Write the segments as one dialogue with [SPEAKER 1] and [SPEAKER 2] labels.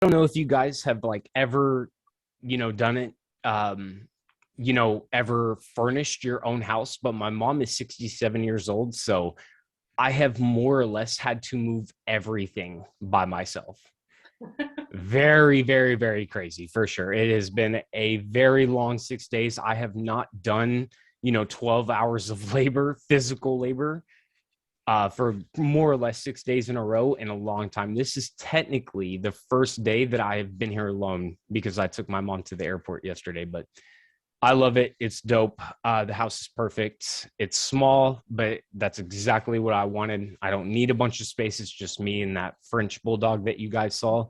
[SPEAKER 1] don't know if you guys have like ever, done it, ever furnished your own house, but my mom is 67 years old. So I have more or less had to move everything by myself. Very, very, very crazy for sure. It has been a very long 6 days. I have not done, 12 hours of labor, physical labor, for more or less 6 days in a row in a long time. This is technically the first day that I have been here alone because I took my mom to the airport yesterday, but I love it. It's dope. The house is perfect. It's small, but that's exactly what I wanted. I don't need a bunch of space. It's just me and that French bulldog that you guys saw.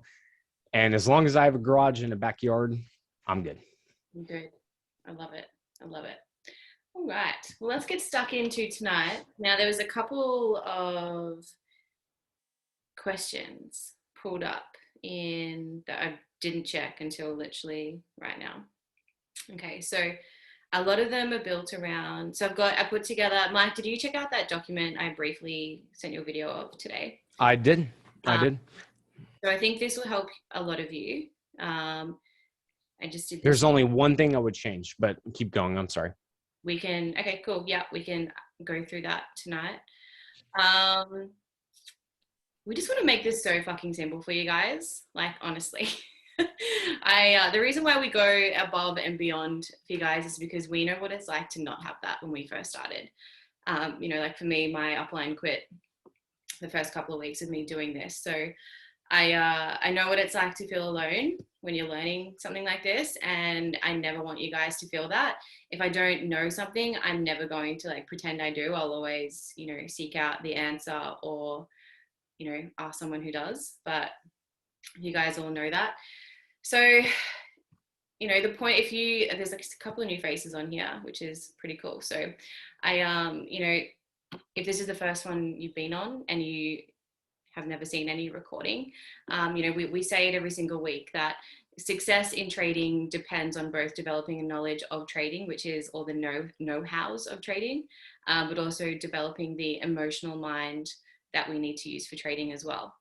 [SPEAKER 1] And as long as I have a garage and a backyard, I'm good.
[SPEAKER 2] Good. I love it. I love it. All right. Well, let's get stuck into tonight. Now, there was a couple of questions pulled up in that I didn't check until literally right now. Okay, so a lot of them are built around. So I put together. Mike, did you check out that document I briefly sent you a video of today?
[SPEAKER 1] I did. I
[SPEAKER 2] Um,
[SPEAKER 1] did.
[SPEAKER 2] so I think this will help a lot of you. I just did
[SPEAKER 1] There's
[SPEAKER 2] this.
[SPEAKER 1] only one thing I would change, but keep going. I'm sorry.
[SPEAKER 2] Okay, cool. Yeah, we can go through that tonight. Um, we just want to make this so fucking simple for you guys. Like, honestly. The reason why we go above and beyond for you guys is because we know what it's like to not have that when we first started. Like for me, my upline quit the first couple of weeks of me doing this. So I know what it's like to feel alone when you're learning something like this, and I never want you guys to feel that. If I don't know something, I'm never going to like pretend I do. I'll always, seek out the answer or, ask someone who does. But you guys all know that. So, the point, there's like a couple of new faces on here, which is pretty cool. So if this is the first one you've been on and you have never seen any recording, we say it every single week that success in trading depends on both developing a knowledge of trading, which is all the know-hows of trading, but also developing the emotional mind that we need to use for trading as well.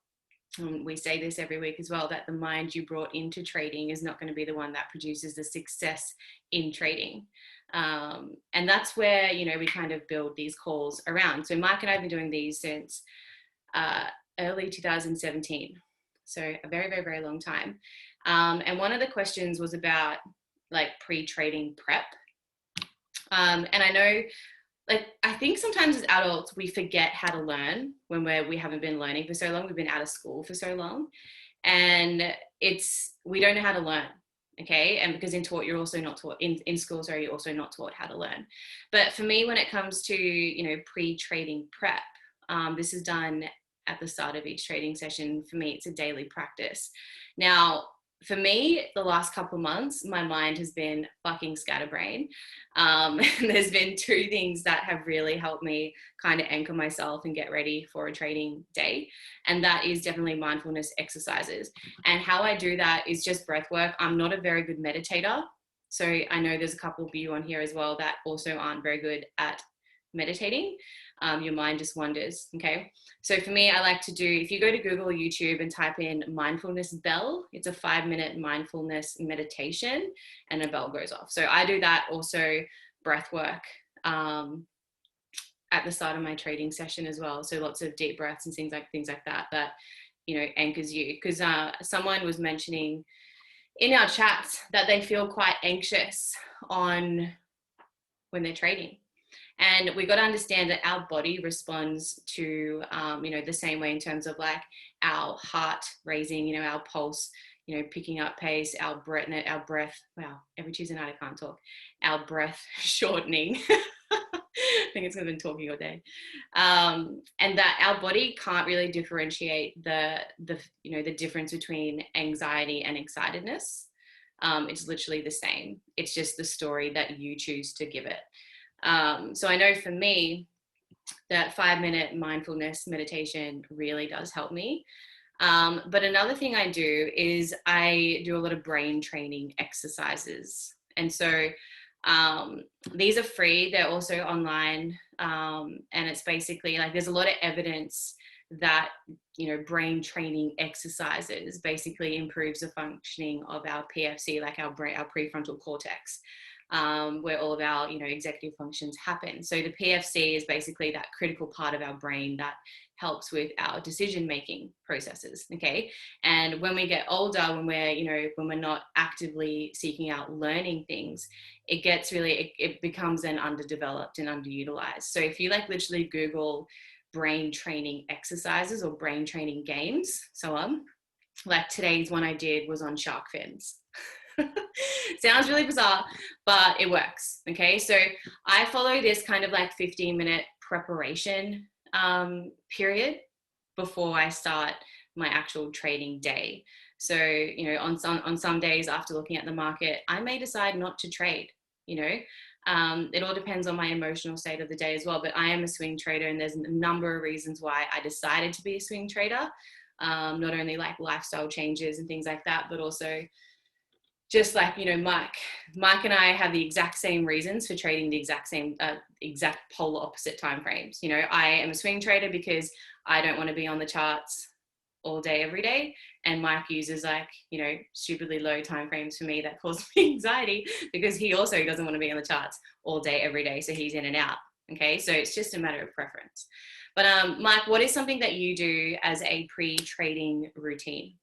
[SPEAKER 2] We say this every week as well, that the mind you brought into trading is not going to be the one that produces the success in trading. And that's where, we kind of build these calls around. So Mike and I have been doing these since early 2017. So a very, very, very long time. And one of the questions was about like pre-trading prep. And I know, like, I think sometimes as adults, we forget how to learn when we haven't been learning for so long. We've been out of school for so long. And we don't know how to learn. Okay. And because you're also not taught in school, sorry, you're also not taught how to learn. But for me, when it comes to, pre-trading prep, this is done at the start of each trading session. For me, it's a daily practice. Now, for me, the last couple of months, my mind has been fucking scatterbrain. There's been two things that have really helped me kind of anchor myself and get ready for a trading day. And that is definitely mindfulness exercises. And how I do that is just breath work. I'm not a very good meditator. So I know there's a couple of you on here as well that also aren't very good at meditating. Your mind just wanders. Okay. So for me, I like to do, if you go to Google or YouTube and type in mindfulness bell, it's a 5-minute mindfulness meditation and a bell goes off. So I do that, also breath work at the start of my trading session as well. So lots of deep breaths and things like that, anchors you. Because someone was mentioning in our chats that they feel quite anxious when they're trading. And we got to understand that our body responds to, the same way in terms of like our heart raising, our pulse, picking up pace, our breath, wow, every Tuesday night I can't talk, our breath shortening. I think it's because I've been talking all day. And that our body can't really differentiate the difference between anxiety and excitedness. It's literally the same. It's just the story that you choose to give it. So I know for me, that 5-minute mindfulness meditation really does help me. But another thing I do is I do a lot of brain training exercises. And so these are free. They're also online. And it's basically like there's a lot of evidence that, brain training exercises basically improves the functioning of our PFC, like our brain, our prefrontal cortex, where all of our, executive functions happen. So the PFC is basically that critical part of our brain that helps with our decision-making processes. Okay. And when we get older, when we're not actively seeking out learning things, it becomes then underdeveloped and underutilized. So if you literally Google brain training exercises or brain training games, so on, like today's one I did was on shark fins. Sounds really bizarre, but it works. Okay. So I follow this kind of 15-minute preparation period before I start my actual trading day. So, on some days after looking at the market, I may decide not to trade, it all depends on my emotional state of the day as well. But I am a swing trader, and there's a number of reasons why I decided to be a swing trader. Not only lifestyle changes and things like that, but also just Mike and I have the exact same reasons for trading the exact polar opposite time frames. I am a swing trader because I don't want to be on the charts all day, every day. And Mike uses stupidly low time frames for me that cause me anxiety because he also doesn't want to be on the charts all day, every day. So he's in and out. Okay. So it's just a matter of preference. But Mike, what is something that you do as a pre-trading routine?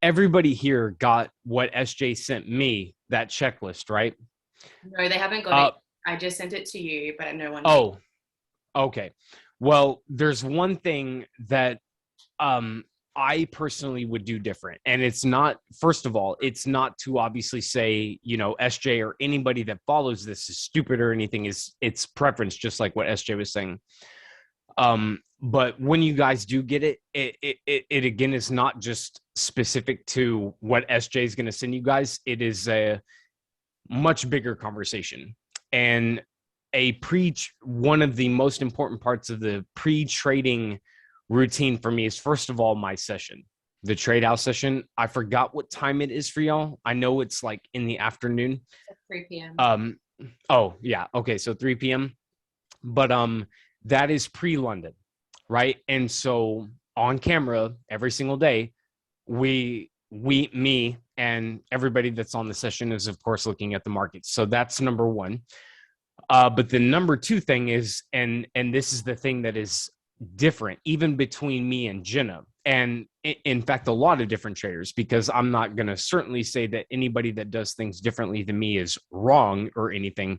[SPEAKER 1] Everybody here got what SJ sent me, that checklist, right?
[SPEAKER 2] No, they haven't got it. I just sent it to you, but no one.
[SPEAKER 1] Oh, okay. Well, there's one thing that I personally would do different. And it's not, first of all, it's not to obviously say, SJ or anybody that follows this is stupid or anything. It's preference, just like what SJ was saying. But when you guys do get it, it again is not just specific to what SJ is going to send you guys. It is a much bigger conversation. And one of the most important parts of the pre-trading routine for me is, first of all, my session, the trade house session. I forgot what time it is for y'all. I know it's in the afternoon.
[SPEAKER 2] 3 p.m.
[SPEAKER 1] Oh yeah. Okay. So 3 p.m. But that is pre-London, right? And so on camera every single day, me and everybody that's on the session is, of course, looking at the market. So that's number one. But the number two thing is, and this is the thing that is different, even between me and Jenna, and in fact, a lot of different traders, because I'm not going to certainly say that anybody that does things differently than me is wrong or anything,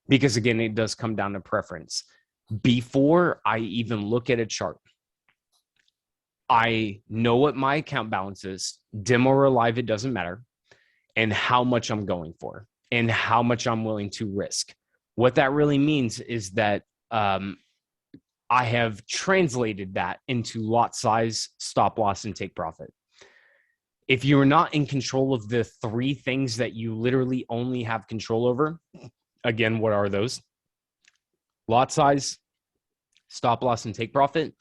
[SPEAKER 1] because again, it does come down to preference. Before I even look at a chart, I know what my account balance is, dim or live, it doesn't matter, and how much I'm going for and how much I'm willing to risk. What that really means is that I have translated that into lot size, stop loss, and take profit. If you're not in control of the three things that you literally only have control over, again, what are those? Lot size, stop loss, and take profit.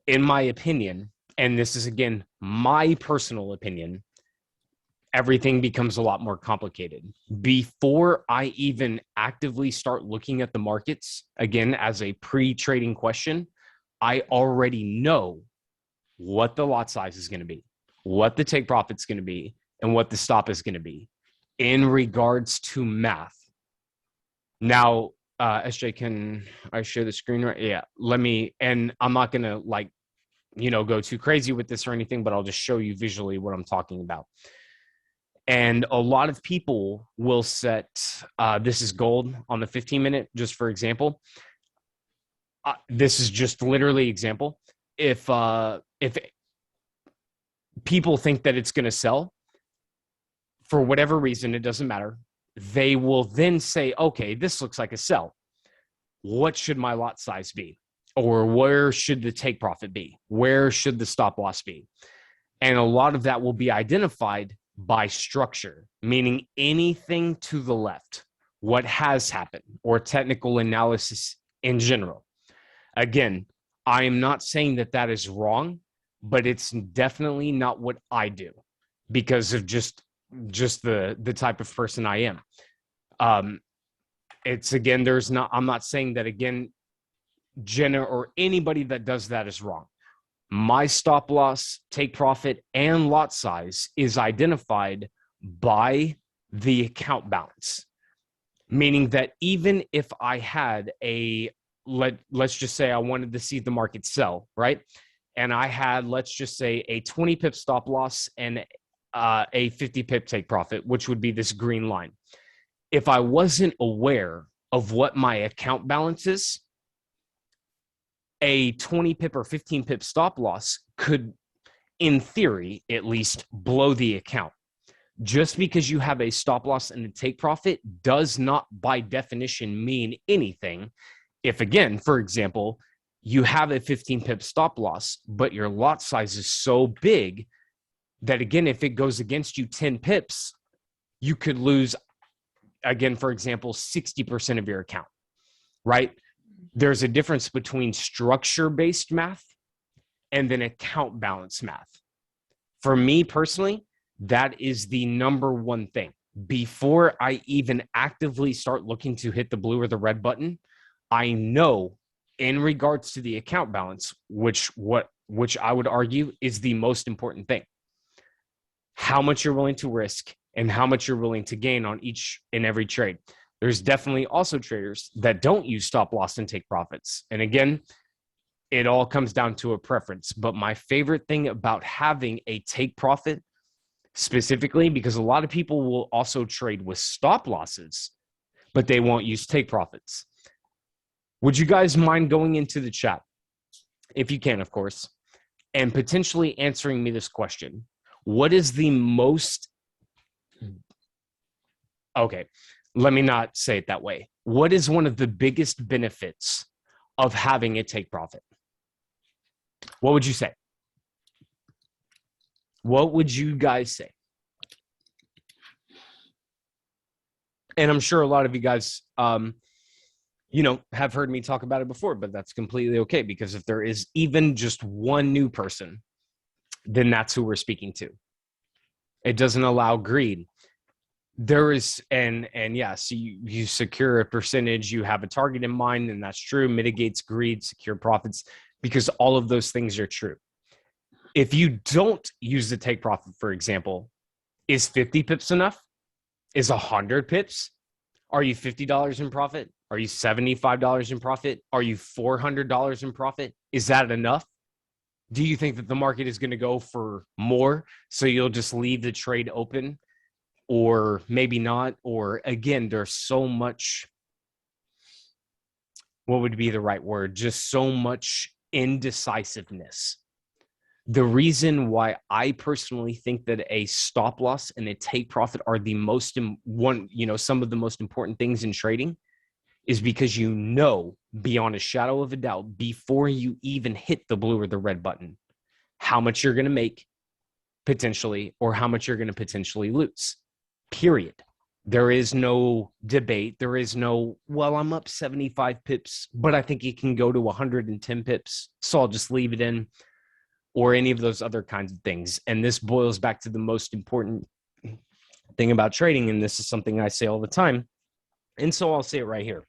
[SPEAKER 1] In my opinion, and this is, again, my personal opinion, everything becomes a lot more complicated. Before I even actively start looking at the markets, again, as a pre-trading question, I already know what the lot size is going to be, what the take profit is going to be, and what the stop is going to be in regards to math. Now, SJ, can I share the screen right? Yeah, let me, and I'm not going to go too crazy with this or anything, but I'll just show you visually what I'm talking about. And a lot of people will set, this is gold on the 15-minute, just for example. This is just literally example. If people think that it's going to sell, for whatever reason, it doesn't matter. They will then say, okay, this looks like a sell. What should my lot size be? Or where should the take profit be? Where should the stop loss be? And a lot of that will be identified by structure, meaning anything to the left, what has happened, or technical analysis in general. Again, I am not saying that that is wrong, but it's definitely not what I do because of just the type of person I am. It's, again, I'm not saying that, again, Jenna or anybody that does that is wrong. My stop loss, take profit, and lot size is identified by the account balance, meaning that even if I had let's just say I wanted to see the market sell, right? And I had, let's just say, a 20 pip stop loss and a 50 pip take profit, which would be this green line. If I wasn't aware of what my account balance is, a 20 pip or 15 pip stop loss could, in theory, at least blow the account. Just because you have a stop loss and a take profit does not, by definition, mean anything. If, again, for example, you have a 15 pip stop loss, but your lot size is so big that, again, if it goes against you 10 pips, you could lose, again, for example, 60% of your account, right? There's a difference between structure-based math and then account balance math. For me personally, that is the number one thing. Before I even actively start looking to hit the blue or the red button, I know in regards to the account balance, which I would argue is the most important thing, how much you're willing to risk and how much you're willing to gain on each and every trade. There's definitely also traders that don't use stop loss and take profits. And again, it all comes down to a preference. But my favorite thing about having a take profit specifically, because a lot of people will also trade with stop losses, but they won't use take profits. Would you guys mind going into the chat, if you can, of course, and potentially answering me this question? What is the most... Okay, let me not say it that way. What is one of the biggest benefits of having a take profit? What would you say? What would you guys say? And I'm sure a lot of you guys, have heard me talk about it before, but that's completely okay, because if there is even just one new person, then that's who we're speaking to. It doesn't allow greed. There is, and yes, you secure a percentage, you have a target in mind, and that's true, mitigates greed, secure profits, because all of those things are true. If you don't use the take profit, for example, is 50 pips enough? Is 100 pips? Are you $50 in profit? Are you $75 in profit? Are you $400 in profit? Is that enough? Do you think that the market is going to go for more, so you'll just leave the trade open? Or maybe not, or again, there's so much, what would be the right word? Just so much indecisiveness. The reason why I personally think that a stop loss and a take profit are the most some of the most important things in trading is because beyond a shadow of a doubt, before you even hit the blue or the red button, how much you're going to make potentially, or how much you're going to potentially lose. Period. There is no debate. There is no, well, I'm up 75 pips, but I think it can go to 110 pips, so I'll just leave it in, or any of those other kinds of things. And this boils back to the most important thing about trading, and this is something I say all the time, and so I'll say it right here.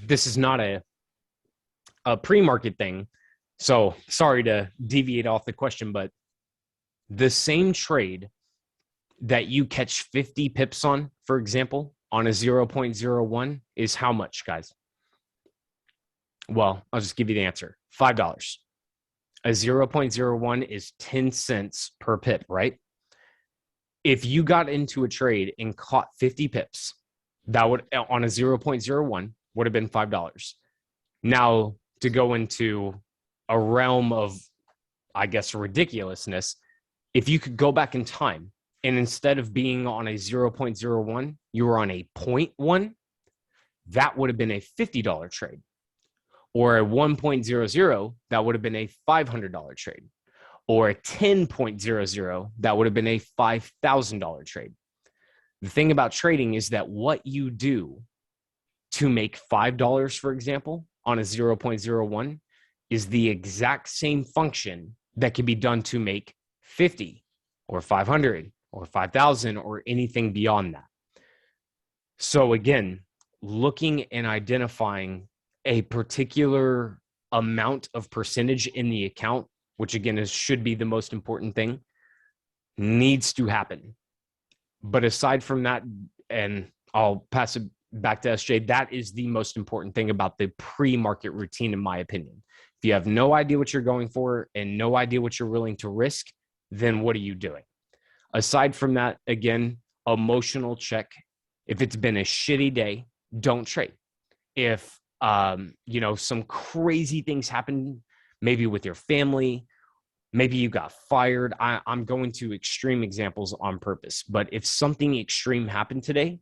[SPEAKER 1] This is not a pre-market thing, so sorry to deviate off the question, but the same trade that you catch 50 pips on, for example, on a 0.01 is how much, guys? Well, I'll just give you the answer. $5. A 0.01 is 10 cents per pip, right? If you got into a trade and caught 50 pips, that would, on a 0.01, would have been $5. Now, to go into a realm of, I guess, ridiculousness, if you could go back in time and instead of being on a 0.01, you were on a 0.1, that would have been a $50 trade. Or a 1.00, that would have been a $500 trade. Or a 10.00, that would have been a $5,000 trade. The thing about trading is that what you do to make $5, for example, on a 0.01 is the exact same function that can be done to make 50 or 500 or 5,000 or anything beyond that. So again, looking and identifying a particular amount of percentage in the account, which again should be the most important thing, needs to happen. But aside from that, and I'll pass it back to SJ, that is the most important thing about the pre-market routine, in my opinion. If you have no idea what you're going for and no idea what you're willing to risk, then what are you doing? Aside from that, again, emotional check. If it's been a shitty day, don't trade. If some crazy things happen, maybe with your family, maybe you got fired. I'm going to extreme examples on purpose, but if something extreme happened today,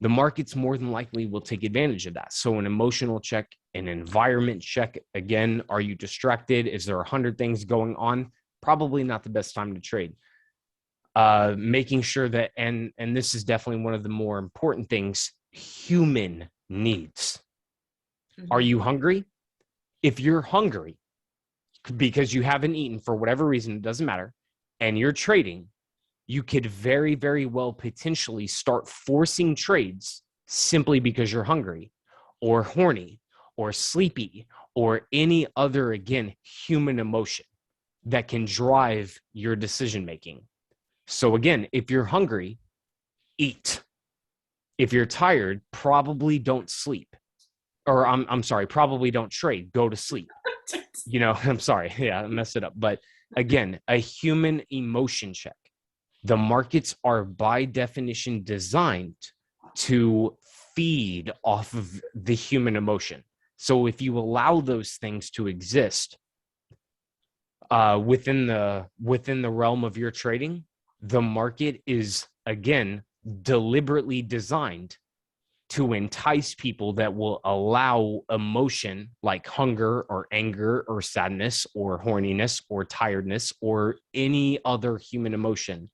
[SPEAKER 1] the markets more than likely will take advantage of that. So an emotional check, an environment check. Again, are you distracted? Is there 100 things going on? Probably not the best time to trade. Making sure that, and this is definitely one of the more important things, human needs. Mm-hmm. Are you hungry? If you're hungry because you haven't eaten for whatever reason, it doesn't matter, and you're trading, you could very, very well potentially start forcing trades simply because you're hungry or horny or sleepy or any other, again, human emotion that can drive your decision making. So again, if you're hungry, eat. If you're tired, probably don't sleep. Or I'm sorry, probably don't trade, go to sleep. I'm sorry. Yeah, I messed it up. But again, a human emotion check. The markets are by definition designed to feed off of the human emotion. So if you allow those things to exist within the realm of your trading, the market is, again, deliberately designed to entice people that will allow emotion like hunger or anger or sadness or horniness or tiredness or any other human emotion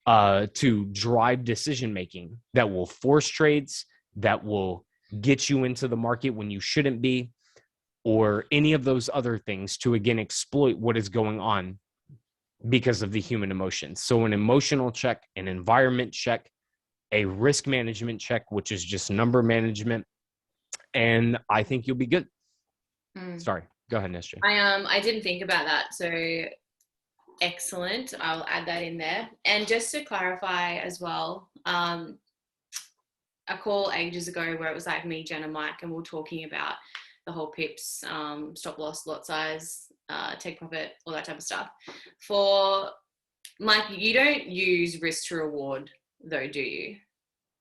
[SPEAKER 1] to drive decision making that will force trades, that will get you into the market when you shouldn't be, or any of those other things to, again, exploit what is going on because of the human emotions. So an emotional check, an environment check, a risk management check, which is just number management, and I think you'll be good. Sorry, go ahead, SJ.
[SPEAKER 2] I didn't think about that, so excellent. I'll add that in there. And just to clarify as well, a call ages ago where it was like me, Jen, and Mike, and we were talking about the whole pips, stop loss, lot size, take profit, all that type of stuff. For Mike, you don't use risk to reward though, do you?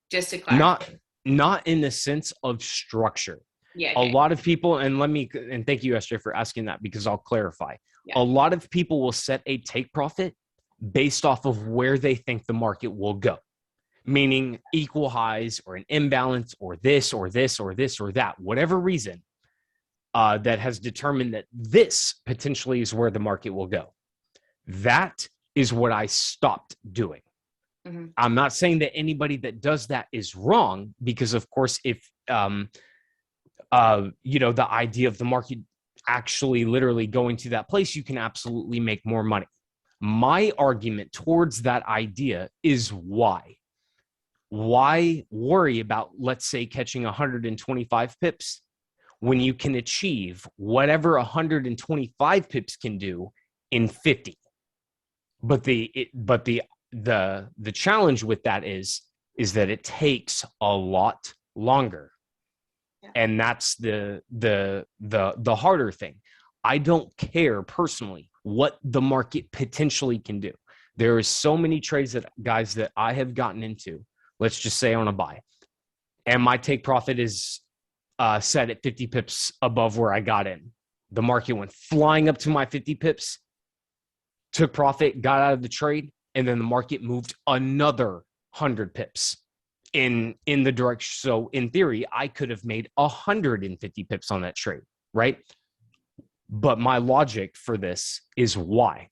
[SPEAKER 2] Just to clarify.
[SPEAKER 1] Not in the sense of structure.
[SPEAKER 2] Yeah. Okay.
[SPEAKER 1] A lot of people, and thank you, SJ, for asking that, because I'll clarify. Yeah. A lot of people will set a take profit based off of where they think the market will go, meaning equal highs or an imbalance or this or this or this or that, whatever reason that has determined that this potentially is where the market will go. That is what I stopped doing. Mm-hmm. I'm not saying that anybody that does that is wrong, because of course, if, the idea of the market actually literally going to that place, you can absolutely make more money. My argument towards that idea is why worry about, let's say, catching 125 pips when you can achieve whatever 125 pips can do in 50. But the challenge with that is that it takes a lot longer. Yeah. And that's the harder thing. I don't care personally what the market potentially can do. There are so many trades that I have gotten into, let's just say on a buy, and my take profit is set at 50 pips above where I got in. The market went flying up to my 50 pips, took profit, got out of the trade, and then the market moved another 100 pips in the direction. So in theory, I could have made 150 pips on that trade, right? But my logic for this is why?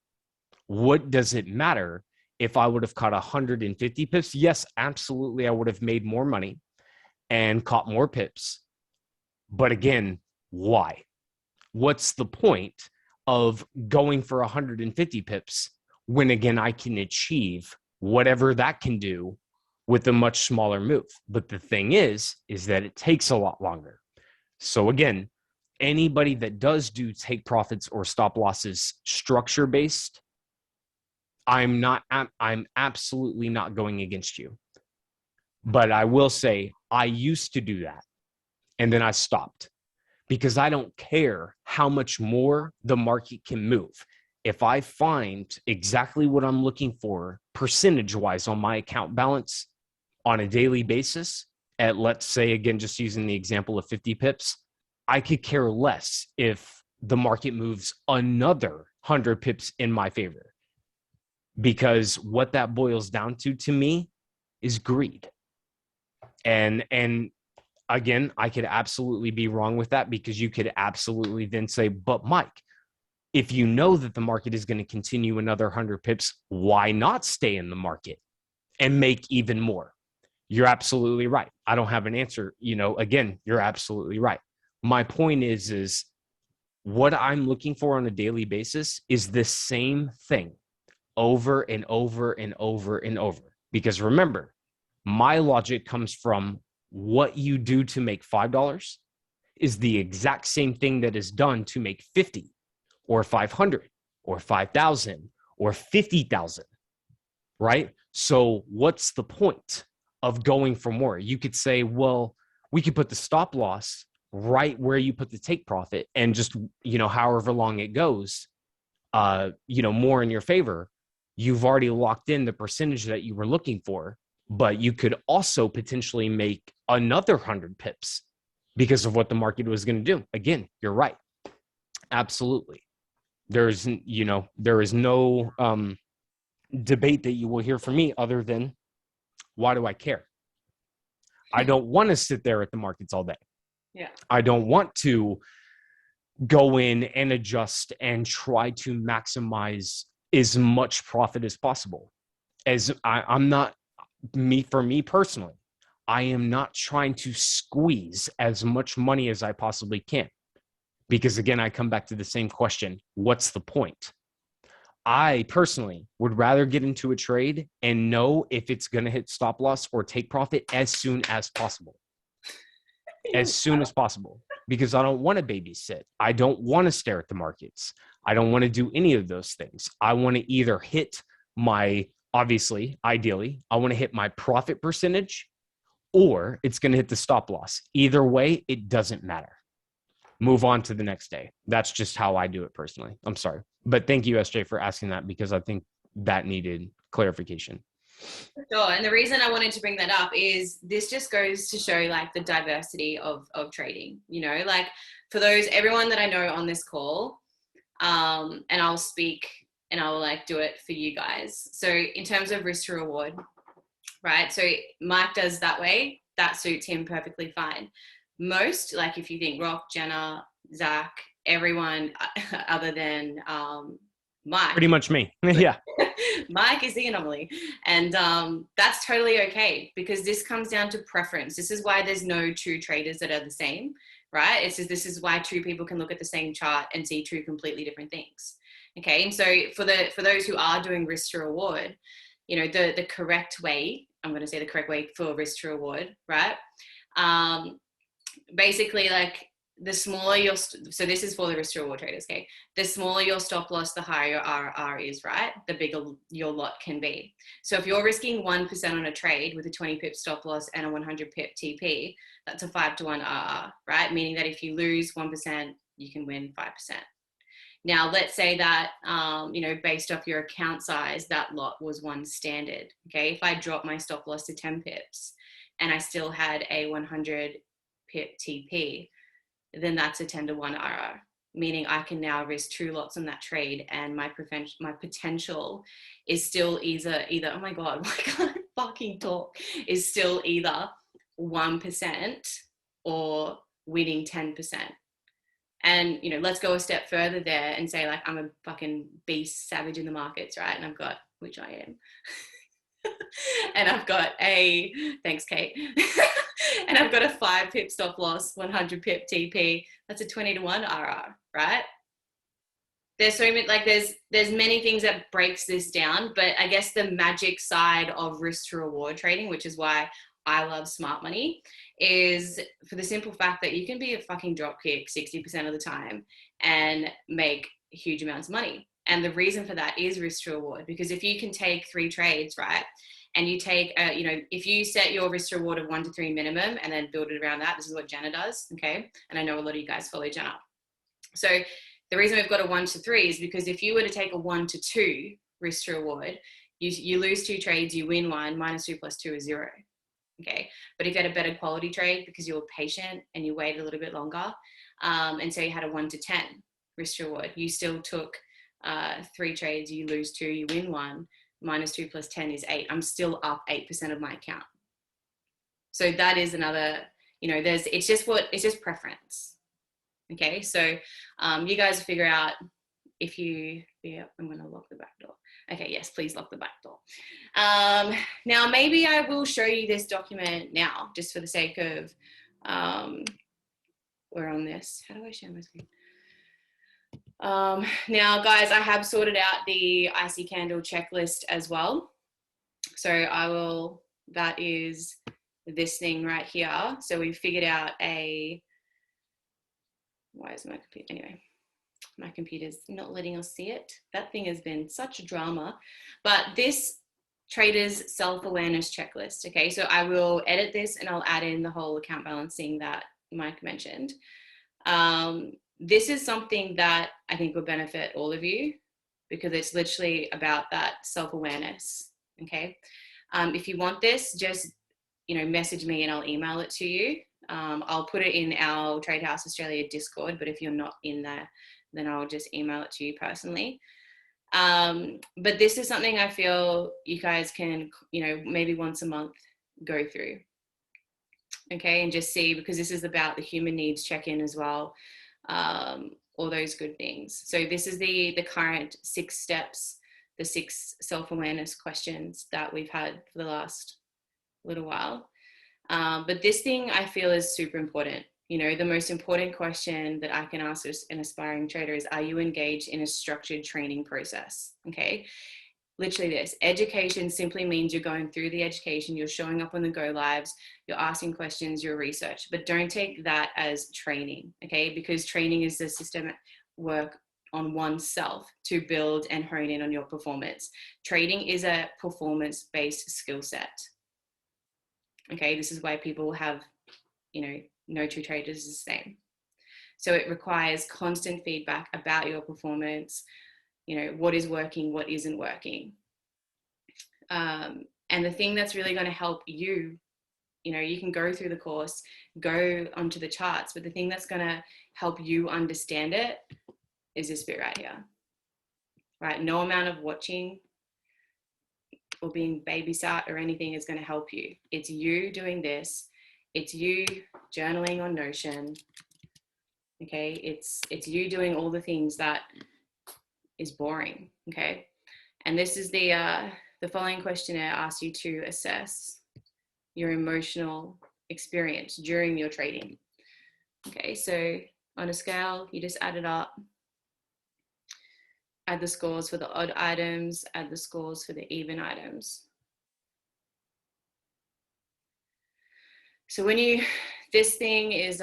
[SPEAKER 1] What does it matter if I would have caught 150 pips? Yes, absolutely, I would have made more money and caught more pips. But again, why? What's the point of going for 150 pips when, again, I can achieve whatever that can do with a much smaller move. But the thing is that it takes a lot longer. So again, anybody that does do take profits or stop losses structure based, I'm absolutely not going against you. But I will say I used to do that and then I stopped because I don't care how much more the market can move. If I find exactly what I'm looking for percentage wise on my account balance on a daily basis, at let's say, again, just using the example of 50 pips, I could care less if the market moves another 100 pips in my favor. Because what that boils down to me is greed. And again, I could absolutely be wrong with that, because you could absolutely then say, but Mike, if you know that the market is going to continue another 100 pips, why not stay in the market and make even more? You're absolutely right. I don't have an answer. Again, you're absolutely right. My point is what I'm looking for on a daily basis is the same thing over and over and over and over. Because remember, my logic comes from what you do to make $5 is the exact same thing that is done to make 50 or 500 or 5,000 or 50,000, right? So what's the point of going for more? You could say, well, we could put the stop loss right where you put the take profit, and just, however long it goes, more in your favor. You've already locked in the percentage that you were looking for, but you could also potentially make another 100 pips because of what the market was going to do. Again, you're right. Absolutely. There is no debate that you will hear from me other than, why do I care? I don't want to sit there at the markets all day.
[SPEAKER 2] Yeah.
[SPEAKER 1] I don't want to go in and adjust and try to maximize as much profit as possible. For me personally, I am not trying to squeeze as much money as I possibly can. Because again, I come back to the same question. What's the point? I personally would rather get into a trade and know if it's going to hit stop loss or take profit as soon as possible. As soon as possible. Because I don't want to babysit. I don't want to stare at the markets. I don't want to do any of those things. I want to either hit ideally, I want to hit my profit percentage, or it's going to hit the stop loss. Either way, it doesn't matter. Move on to the next day. That's just how I do it personally. I'm sorry. But thank you, SJ, for asking that, because I think that needed clarification.
[SPEAKER 2] Sure. And the reason I wanted to bring that up is this just goes to show like the diversity of trading, like for everyone that I know on this call, and I'll speak and I'll like do it for you guys. So in terms of risk to reward, right? So Mike does that way, that suits him perfectly fine. Most, like if you think Rock, Jenna, Zach, everyone other than Mike.
[SPEAKER 1] Pretty much me. Yeah.
[SPEAKER 2] Mike is the anomaly. And that's totally okay, because this comes down to preference. This is why there's no two traders that are the same, right? This is why two people can look at the same chart and see two completely different things. Okay. And so for those who are doing risk to reward, the correct way, I'm going to say the correct way for risk to reward, right? Basically, like the smaller so this is for the risk to reward traders, okay? The smaller your stop loss, the higher your RR is, right? The bigger your lot can be. So if you're risking 1% on a trade with a 20 pip stop loss and a 100 pip TP, that's a 5-to-1 RR, right? Meaning that if you lose 1%, you can win 5%. Now, let's say that, based off your account size, that lot was one standard, okay? If I drop my stop loss to 10 pips and I still had a 100 pip TP, then that's a 10-to-1 RR, meaning I can now risk 2 lots on that trade, and my potential is still either, oh my God, I can't fucking talk, is still either 1% or winning 10%. And, let's go a step further there and say, like, I'm a fucking beast savage in the markets, right? And I've got, which I am. And I've got thanks, Kate. And I've got a 5 pip stop loss, 100 pip TP. That's a 20-to-1 RR, right? there's so many, like there's many things that breaks this down, but I guess the magic side of risk to reward trading, which is why I love smart money, is for the simple fact that you can be a fucking dropkick 60% of the time and make huge amounts of money. And the reason for that is risk to reward, because if you can take 3 trades, right, and you take, if you set your risk to reward of 1 to 3 minimum and then build it around that, this is what Jenna does, okay? And I know a lot of you guys follow Jenna. So the reason we've got a 1 to 3 is because if you were to take a 1 to 2 risk to reward, you lose 2 trades, you win 1, minus 2 plus 2 is 0. Okay, but if you had a better quality trade because you were patient and you waited a little bit longer, and so you had a 1 to 10 risk to reward, you still took 3 trades, you lose 2, you win 1, minus 2 plus 10 is 8. I'm still up 8% of my account. So that is another, it's just preference. Okay, so you guys figure out if you, I'm going to lock the back door. Okay, yes, please lock the back door. Now, maybe I will show you this document now, just for the sake of, we're on this. How do I share my screen? Now, guys, I have sorted out the icy candle checklist as well. So that is this thing right here. So we figured out why is my computer, anyway, my computer's not letting us see it. That thing has been such a drama. But this trader's self-awareness checklist, okay? So I will edit this and I'll add in the whole account balancing that Mike mentioned. This is something that I think will benefit all of you because it's literally about that self-awareness, okay? If you want this, just, message me and I'll email it to you. I'll put it in our Trade House Australia Discord, but if you're not in there, then I'll just email it to you personally. But this is something I feel you guys can, maybe once a month go through. Okay, and just see, because this is about the human needs check-in as well, all those good things. So this is the current 6 steps, the 6 self-awareness questions that we've had for the last little while. But this thing I feel is super important. The most important question that I can ask an aspiring trader is, are you engaged in a structured training process? Okay. Literally this. Education simply means you're going through the education, you're showing up on the go lives, you're asking questions, you're research, but don't take that as training, okay? Because training is the systemic work on oneself to build and hone in on your performance. Trading is a performance-based skill set. Okay, this is why people have, no 2 traders is the same. So it requires constant feedback about your performance, what is working, what isn't working. And the thing that's really going to help you, you can go through the course, go onto the charts, but the thing that's going to help you understand it is this bit right here, right? No amount of watching or being babysat or anything is going to help you. It's you doing this. It's you journaling on Notion. Okay, it's you doing all the things that is boring. Okay, and this is the following questionnaire asks you to assess your emotional experience during your trading. Okay, so on a scale, you just add it up. Add the scores for the odd items, add the scores for the even items. So this thing is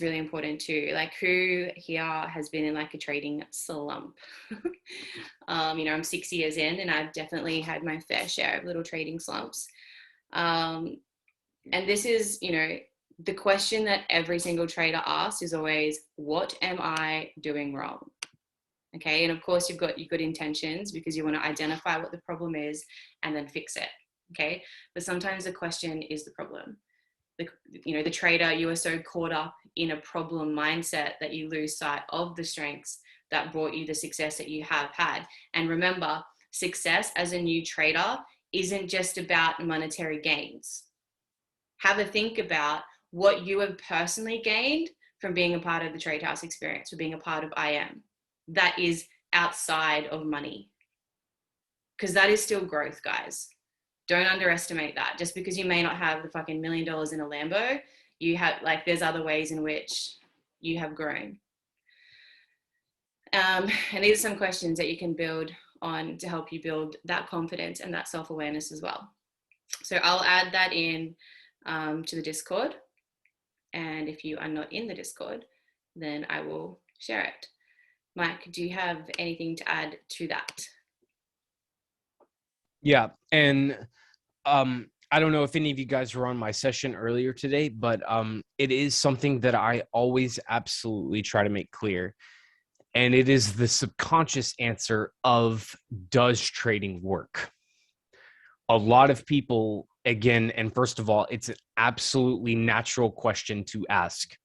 [SPEAKER 2] really important too. Like, who here has been in like a trading slump? I'm 6 years in and I've definitely had my fair share of little trading slumps. And this is, the question that every single trader asks is always, what am I doing wrong? Okay, and of course you've got intentions because you want to identify what the problem is and then fix it. Okay, but sometimes the question is the problem. The trader, you are so caught up in a problem mindset that you lose sight of the strengths that brought you the success that you have had. And remember, success as a new trader isn't just about monetary gains. Have a think about what you have personally gained from being a part of the Trade House experience, from being a part of IM. That is outside of money, because that is still growth, guys. Don't underestimate that. Just because you may not have the fucking $1 million in a Lambo, you have, there's other ways in which you have grown. And these are some questions that you can build on to help you build that confidence and that self-awareness as well. So I'll add that in to the Discord. And if you are not in the Discord, then I will share it. Mike, do you have anything to add to that?
[SPEAKER 1] Yeah. And I don't know if any of you guys were on my session earlier today, but it is something that I always absolutely try to make clear. And it is the subconscious answer of, does trading work? A lot of people, again, and first of all, it's an absolutely natural question to ask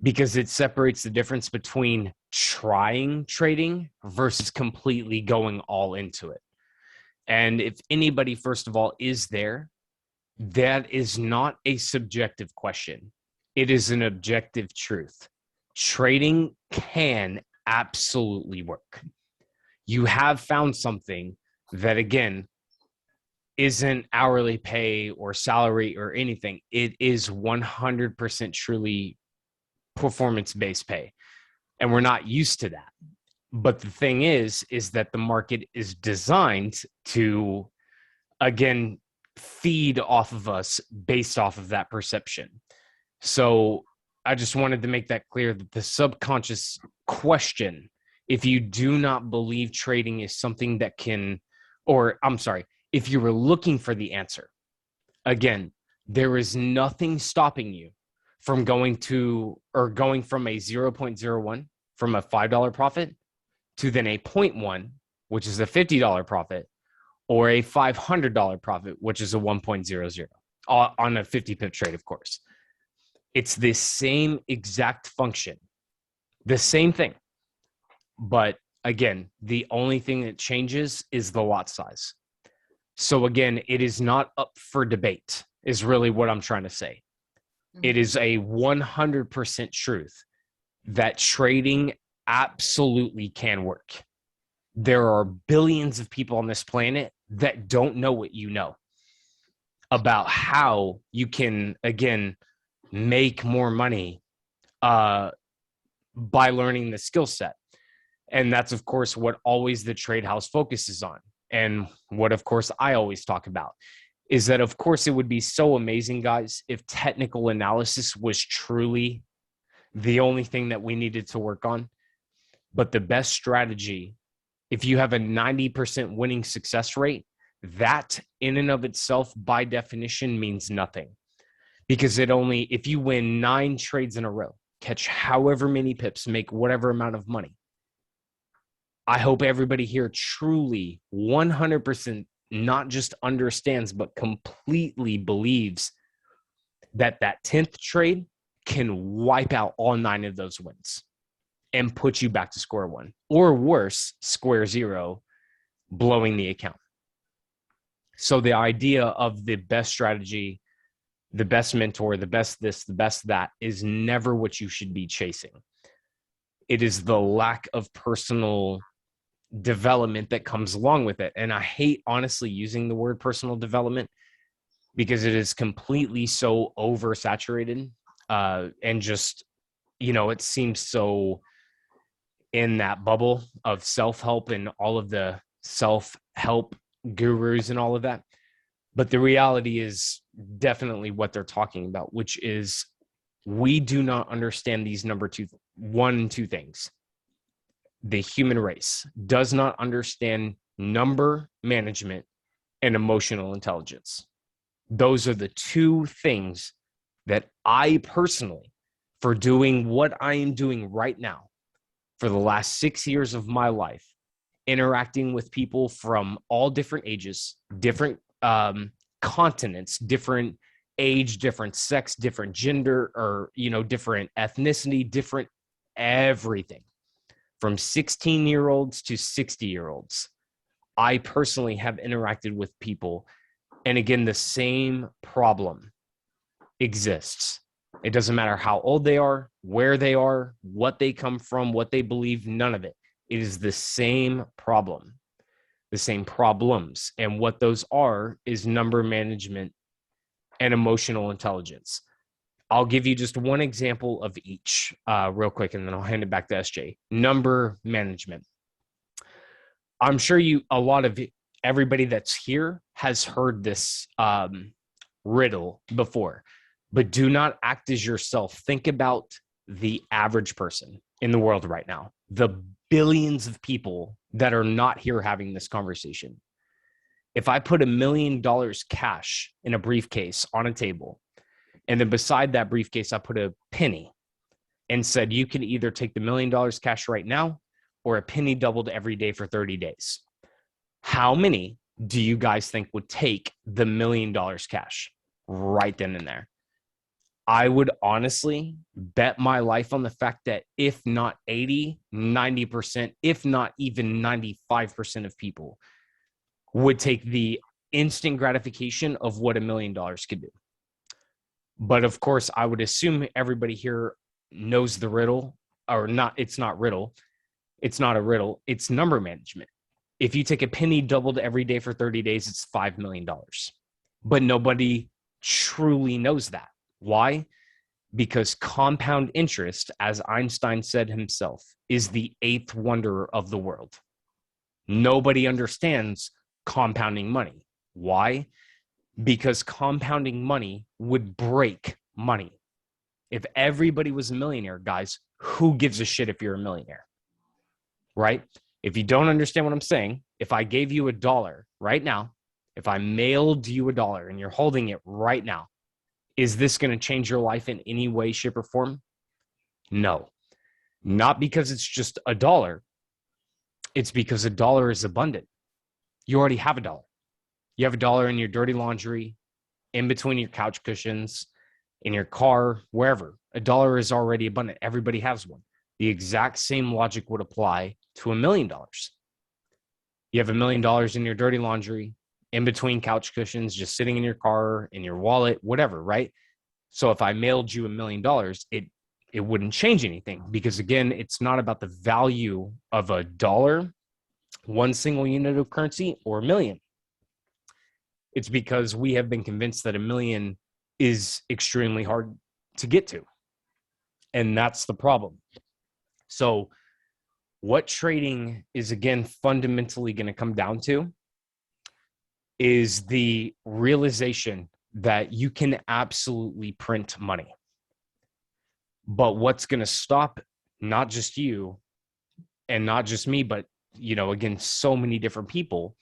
[SPEAKER 1] because it separates the difference between trying trading versus completely going all into it. And if anybody, first of all, is there, that is not a subjective question. It is an objective truth. Trading can absolutely work. You have found something that, again, isn't hourly pay or salary or anything. It is 100% truly performance-based pay. And we're not used to that. But the thing is that the market is designed to, again, feed off of us based off of that perception. So I just wanted to make that clear, that the subconscious question, if you do not believe trading is something that can, or I'm sorry, if you were looking for the answer, again, there is nothing stopping you from going from a 0.01 from a $5 profit to then a 0.1, which is a $50 profit, or a $500 profit, which is a 1.00 on a 50 pip trade, of course. It's the same exact function, the same thing. But again, the only thing that changes is the lot size. So again, it is not up for debate, is really what I'm trying to say. It is a 100% truth that trading absolutely can work. There are billions of people on this planet that don't know what you know about how you can, again, make more money by learning the skill set. And that's, of course, what always the trade house focuses on. And what, of course, I always talk about is that, of course, it would be so amazing, guys, if technical analysis was truly the only thing that we needed to work on. But the best strategy, if you have a 90% winning success rate, that in and of itself, by definition, means nothing. Because if you win 9 trades in a row, catch however many pips, make whatever amount of money, I hope everybody here truly 100% not just understands, but completely believes that 10th trade can wipe out all 9 of those wins and put you back to square one, or worse, square zero, blowing the account. So the idea of the best strategy, the best mentor, the best this, the best that is never what you should be chasing. It is the lack of personal development that comes along with it. And I hate, honestly, using the word personal development because it is completely so oversaturated and just, it seems so in that bubble of self-help and all of the self-help gurus and all of that. But the reality is definitely what they're talking about, which is we do not understand these one and two things. The human race does not understand number management and emotional intelligence. Those are the 2 things that I personally, for doing what I am doing right now, for the last 6 years of my life, interacting with people from all different ages, different continents, different age, different sex, different gender, or, different ethnicity, different everything. From 16-year-olds to 60-year-olds, I personally have interacted with people. And again, the same problem exists. It doesn't matter how old they are, where they are, what they come from, what they believe, none of it. It is the same problem, the same problems. And what those are is number management and emotional intelligence. I'll give you just one example of each real quick, and then I'll hand it back to SJ. Number management. I'm sure a lot of everybody that's here has heard this riddle before, but do not act as yourself. Think about the average person in the world right now, the billions of people that are not here having this conversation. If I put $1 million cash in a briefcase on a table, and then beside that briefcase, I put a penny and said, you can either take the $1 million cash right now or a penny doubled every day for 30 days. How many do you guys think would take the $1 million cash right then and there? I would honestly bet my life on the fact that if not 80, 90%, if not even 95% of people would take the instant gratification of what $1 million could do. But of course, I would assume everybody here knows the riddle, or not. It's not riddle. It's not a riddle. It's number management. If you take a penny doubled every day for 30 days, it's $5 million. But nobody truly knows that. Why? Because compound interest, as Einstein said himself, is the eighth wonder of the world. Nobody understands compounding money. Why? Because compounding money would break money. If everybody was a millionaire, guys, who gives a shit if you're a millionaire? Right? If you don't understand what I'm saying, if I gave you $1 right now, if I mailed you $1 and you're holding it right now, is this going to change your life in any way, shape, or form? No. Not because it's just $1. It's because $1 is abundant. You already have $1. You have $1 in your dirty laundry, in between your couch cushions, in your car, wherever. $1 is already abundant. Everybody has one. The exact same logic would apply to $1 million. You have $1 million in your dirty laundry, in between couch cushions, just sitting in your car, in your wallet, whatever, right? So if I mailed you $1 million, it wouldn't change anything, because again, it's not about the value of $1, one single unit of currency, or $1 million. It's because we have been convinced that $1 million is extremely hard to get to. And that's the problem. So what trading is, again, fundamentally going to come down to is the realization that you can absolutely print money. But what's going to stop not just you and not just me, but, again, so many different people,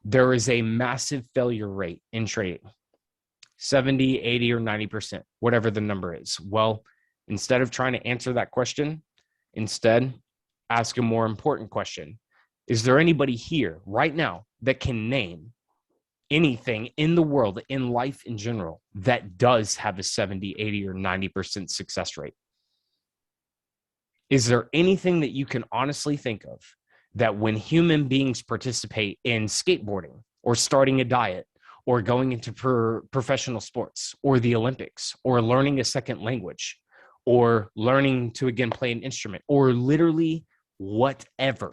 [SPEAKER 1] there is a massive failure rate in trading. 70, 80, or 90%, whatever the number is. Well, instead of trying to answer that question, instead, ask a more important question. Is there anybody here right now that can name anything in the world, in life in general, that does have a 70, 80, or 90% success rate? Is there anything that you can honestly think of that when human beings participate in skateboarding or starting a diet or going into professional sports or the Olympics or learning a second language or learning to, again, play an instrument or literally whatever,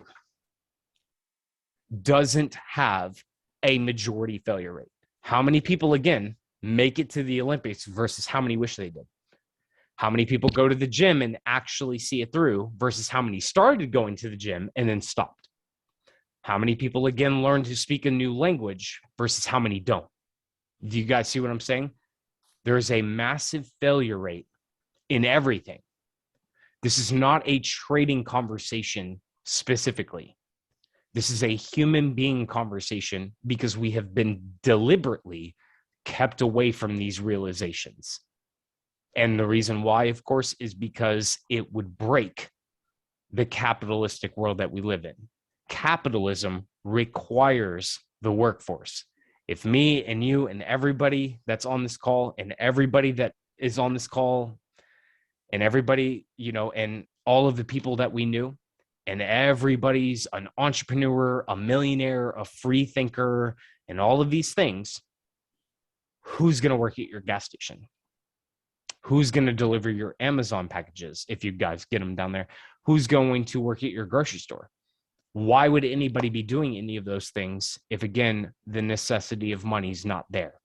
[SPEAKER 1] doesn't have a majority failure rate? How many people, again, make it to the Olympics versus how many wish they did? How many people go to the gym and actually see it through versus how many started going to the gym and then stopped? How many people, again, learn to speak a new language versus how many don't? Do you guys see what I'm saying? There is a massive failure rate in everything. This is not a trading conversation specifically. This is a human being conversation because we have been deliberately kept away from these realizations. And the reason why, of course, is because it would break the capitalistic world that we live in. Capitalism requires the workforce. If me and you and everybody that's on this call and everybody that is on this call and everybody, and all of the people that we knew, and everybody's an entrepreneur, a millionaire, a free thinker, and all of these things, who's going to work at your gas station? Who's going to deliver your Amazon packages if you guys get them down there? Who's going to work at your grocery store? Why would anybody be doing any of those things if, again, the necessity of money is not there?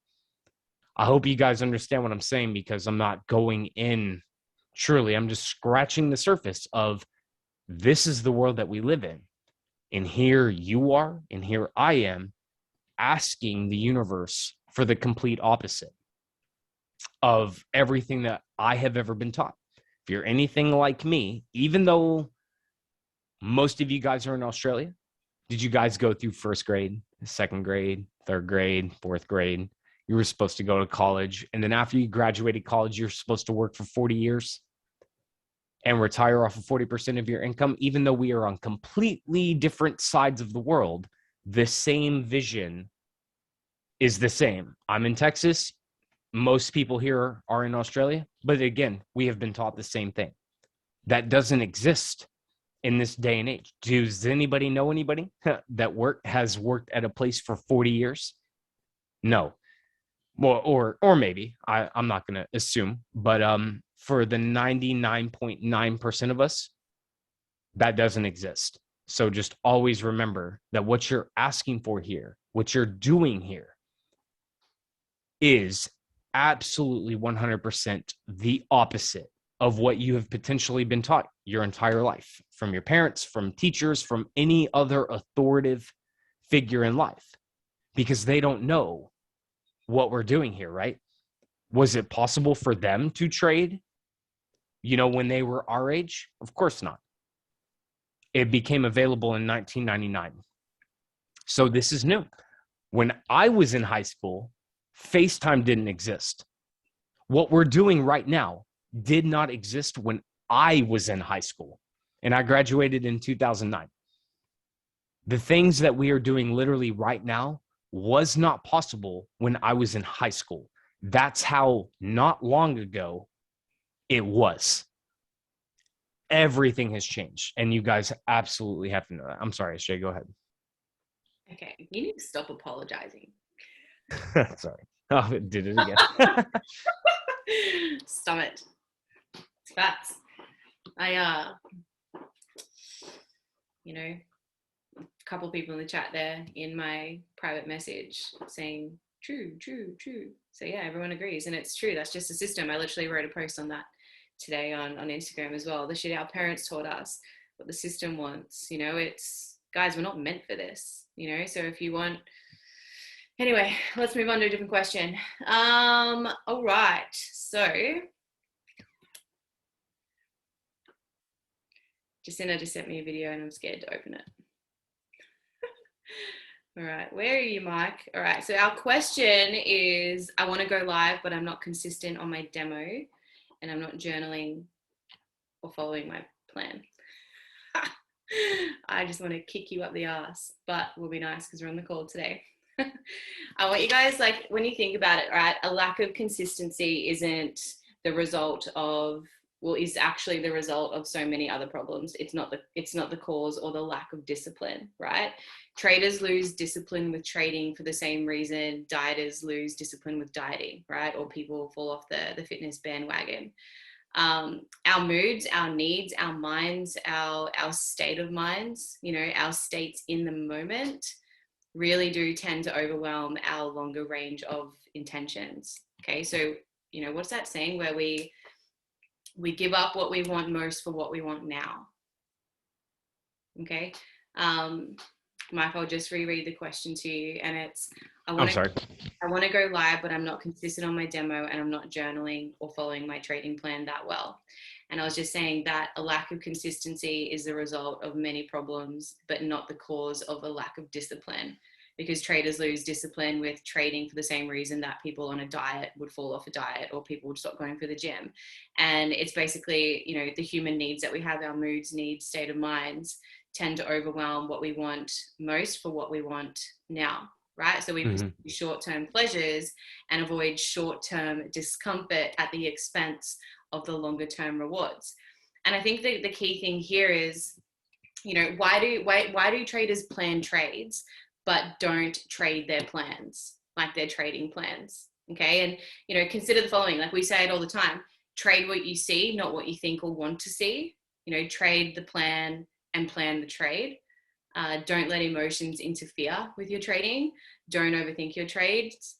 [SPEAKER 1] I hope you guys understand what I'm saying, because I'm not going in truly. I'm just scratching the surface of this is the world that we live in. And here you are, and here I am asking the universe for the complete opposite of everything that I have ever been taught. If you're anything like me, even though most of you guys are in Australia, did you guys go through first grade, second grade, third grade, fourth grade? You were supposed to go to college. And then after you graduated college, you're supposed to work for 40 years and retire off of 40% of your income. Even though we are on completely different sides of the world, the same vision is the same. I'm in Texas. Most people here are in Australia. But again, we have been taught the same thing. That doesn't exist in this day and age. Does anybody know anybody that has worked at a place for 40 years? No. Well, or maybe. I'm not going to assume. But for the 99.9% of us, that doesn't exist. So just always remember that what you're asking for here, what you're doing here, is absolutely 100% the opposite of what you have potentially been taught your entire life, from your parents, from teachers, from any other authoritative figure in life, because they don't know what we're doing here, right? Was it possible for them to trade, when they were our age? Of course not. It became available in 1999. So this is new. When I was in high school, FaceTime didn't exist. What we're doing right now did not exist when I was in high school, and I graduated in 2009. The things that we are doing literally right now was not possible when I was in high school. That's how not long ago it was. Everything has changed, and you guys absolutely have to know that. I'm sorry, Shay, go ahead.
[SPEAKER 2] Okay, you need to stop apologizing.
[SPEAKER 1] Sorry. Oh, it did it again.
[SPEAKER 2] Stop it. It's facts. A couple of people in the chat there in my private message saying, true. So yeah, everyone agrees. And it's true. That's just a system. I literally wrote a post on that today on Instagram as well. The shit our parents taught us, what the system wants. It's, guys, we're not meant for this. So if you want... Anyway, let's move on to a different question. All right. So Jacinta just sent me a video and I'm scared to open it. All right. Where are you, Mike? All right. So our question is, I want to go live, but I'm not consistent on my demo and I'm not journaling or following my plan. I just want to kick you up the ass, but we'll be nice because we're on the call today. I want you guys, like, when you think about it, right, a lack of consistency isn't the result of, is actually the result of so many other problems. It's not the cause or the lack of discipline, right? Traders lose discipline with trading for the same reason dieters lose discipline with dieting, right? Or people fall off the fitness bandwagon. Our moods, our needs, our minds, our state of minds, our states in the moment really do tend to overwhelm our longer range of intentions. Okay, so what's that saying where we give up what we want most for what we want now? Okay, Mike, I'll just reread the question to you, and it's, I want to go live, but I'm not consistent on my demo, and I'm not journaling or following my trading plan that well. And I was just saying that a lack of consistency is the result of many problems, but not the cause of a lack of discipline, because traders lose discipline with trading for the same reason that people on a diet would fall off a diet or people would stop going to the gym. And it's basically, the human needs that we have, our moods, needs, state of minds, tend to overwhelm what we want most for what we want now, right? So we pursue short-term pleasures and avoid short-term discomfort at the expense of the longer-term rewards. And I think that the key thing here is, why do traders plan trades but don't trade their plans like their trading plans? Okay, and consider the following. Like we say it all the time: trade what you see, not what you think or want to see. Trade the plan and plan the trade. Don't let emotions interfere with your trading. Don't overthink your trades.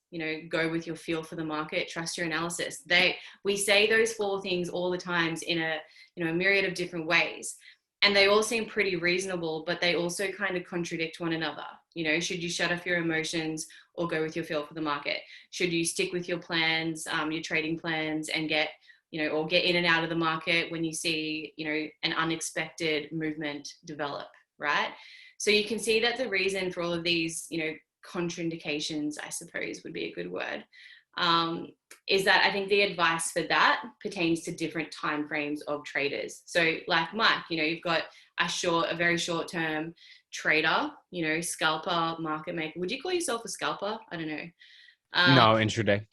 [SPEAKER 2] Go with your feel for the market. Trust your analysis. We say those 4 things all the times in a myriad of different ways, and they all seem pretty reasonable, but they also kind of contradict one another. Should you shut off your emotions or go with your feel for the market? Should you stick with your plans, your trading plans, and get in and out of the market when you see an unexpected movement develop, right? So you can see that the reason for all of these, contraindications, I suppose would be a good word, is that I think the advice for that pertains to different timeframes of traders. So like Mike, you've got a very short-term trader, scalper, market maker. Would you call yourself a scalper? I don't know.
[SPEAKER 1] No, intraday.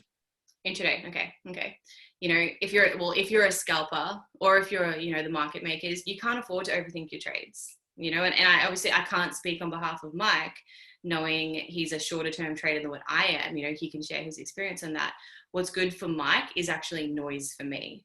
[SPEAKER 2] Intraday. Okay. If you're a scalper, or if you're, the market makers, you can't afford to overthink your trades, and I obviously I can't speak on behalf of Mike, knowing he's a shorter term trader than what I am. He can share his experience on that. What's good for Mike is actually noise for me,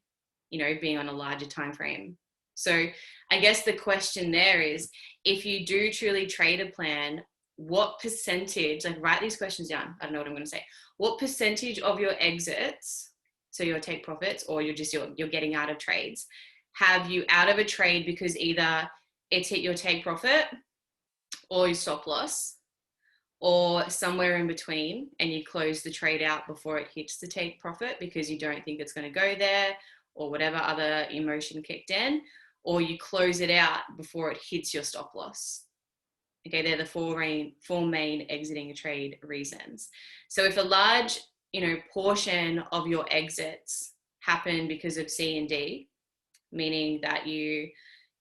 [SPEAKER 2] being on a larger time frame. So I guess the question there is, if you do truly trade a plan, what percentage, write these questions down. I don't know what I'm going to say. What percentage of your exits, so your take profits, or you're getting out of trades, have you out of a trade because either it's hit your take profit or your stop loss, or somewhere in between, and you close the trade out before it hits the take profit because you don't think it's going to go there, or whatever other emotion kicked in, or you close it out before it hits your stop loss. Okay, they're the four main exiting a trade reasons. So if a large, portion of your exits happen because of C and D, meaning that you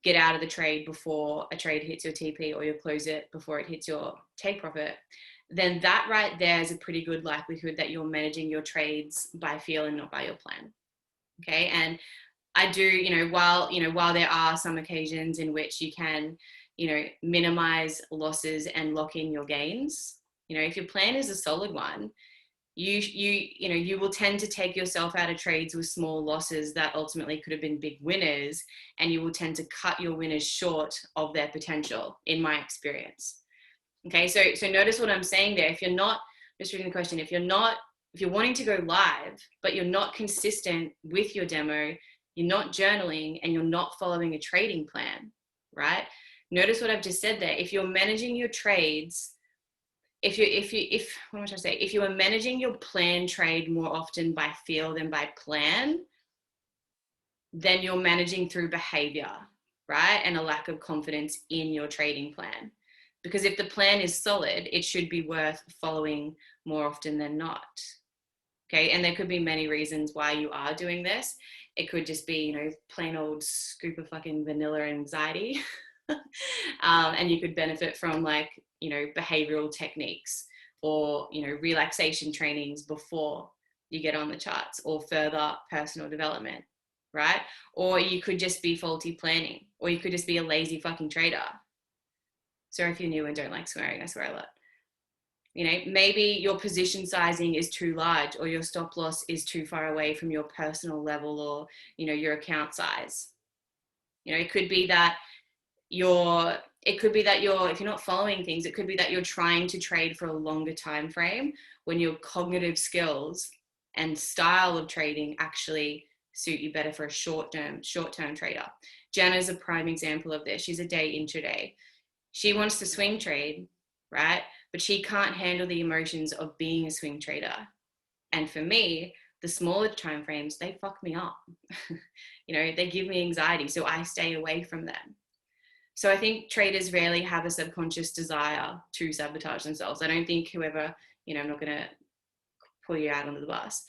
[SPEAKER 2] get out of the trade before a trade hits your TP, or you close it before it hits your take profit, then that right there is a pretty good likelihood that you're managing your trades by feel and not by your plan. Okay, and I do, while there are some occasions in which you can, minimize losses and lock in your gains, if your plan is a solid one, you will tend to take yourself out of trades with small losses that ultimately could have been big winners, and you will tend to cut your winners short of their potential, in my experience. Okay, so notice what I'm saying there. If you're not, just reading the question, if you're wanting to go live, but you're not consistent with your demo, you're not journaling, and you're not following a trading plan, right? Notice what I've just said there. If you're managing your trades, if what am I trying to say? If you are managing your plan trade more often by feel than by plan, then you're managing through behavior, right? And a lack of confidence in your trading plan. Because if the plan is solid, it should be worth following more often than not. Okay, and there could be many reasons why you are doing this. It could just be, plain old scoop of fucking vanilla anxiety. And you could benefit from behavioral techniques, or, relaxation trainings before you get on the charts, or further personal development, right? Or you could just be faulty planning, or you could just be a lazy fucking trader. Sorry if you're new and don't like swearing, I swear a lot. Maybe your position sizing is too large, or your stop loss is too far away from your personal level, or, your account size. It could be that if you're not following things, it could be that you're trying to trade for a longer time frame when your cognitive skills and style of trading actually suit you better for a short-term trader. Jana's a prime example of this. She's a day intraday. She wants to swing trade, right? But she can't handle the emotions of being a swing trader. And for me, the smaller time frames, they fuck me up. They give me anxiety, so I stay away from them. So I think traders rarely have a subconscious desire to sabotage themselves. I don't think whoever, I'm not going to pull you out under the bus.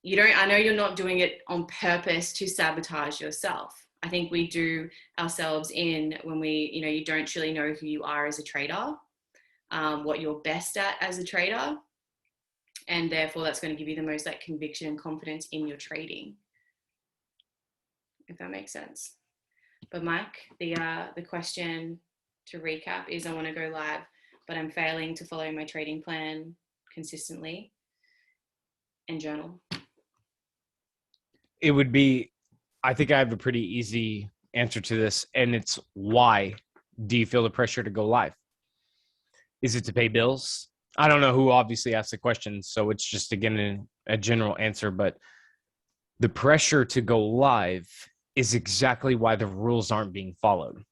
[SPEAKER 2] I know you're not doing it on purpose to sabotage yourself. I think we do ourselves in when you don't truly know who you are as a trader, what you're best at as a trader, and therefore that's going to give you the most conviction and confidence in your trading, if that makes sense. But Mike, the question to recap is, I want to go live, but I'm failing to follow my trading plan consistently and journal.
[SPEAKER 1] It would be, I think I have a pretty easy answer to this, and it's why. Do you feel the pressure to go live? Is it to pay bills? I don't know who obviously asked the question, so it's just, again, a general answer, but the pressure to go live is exactly why the rules aren't being followed.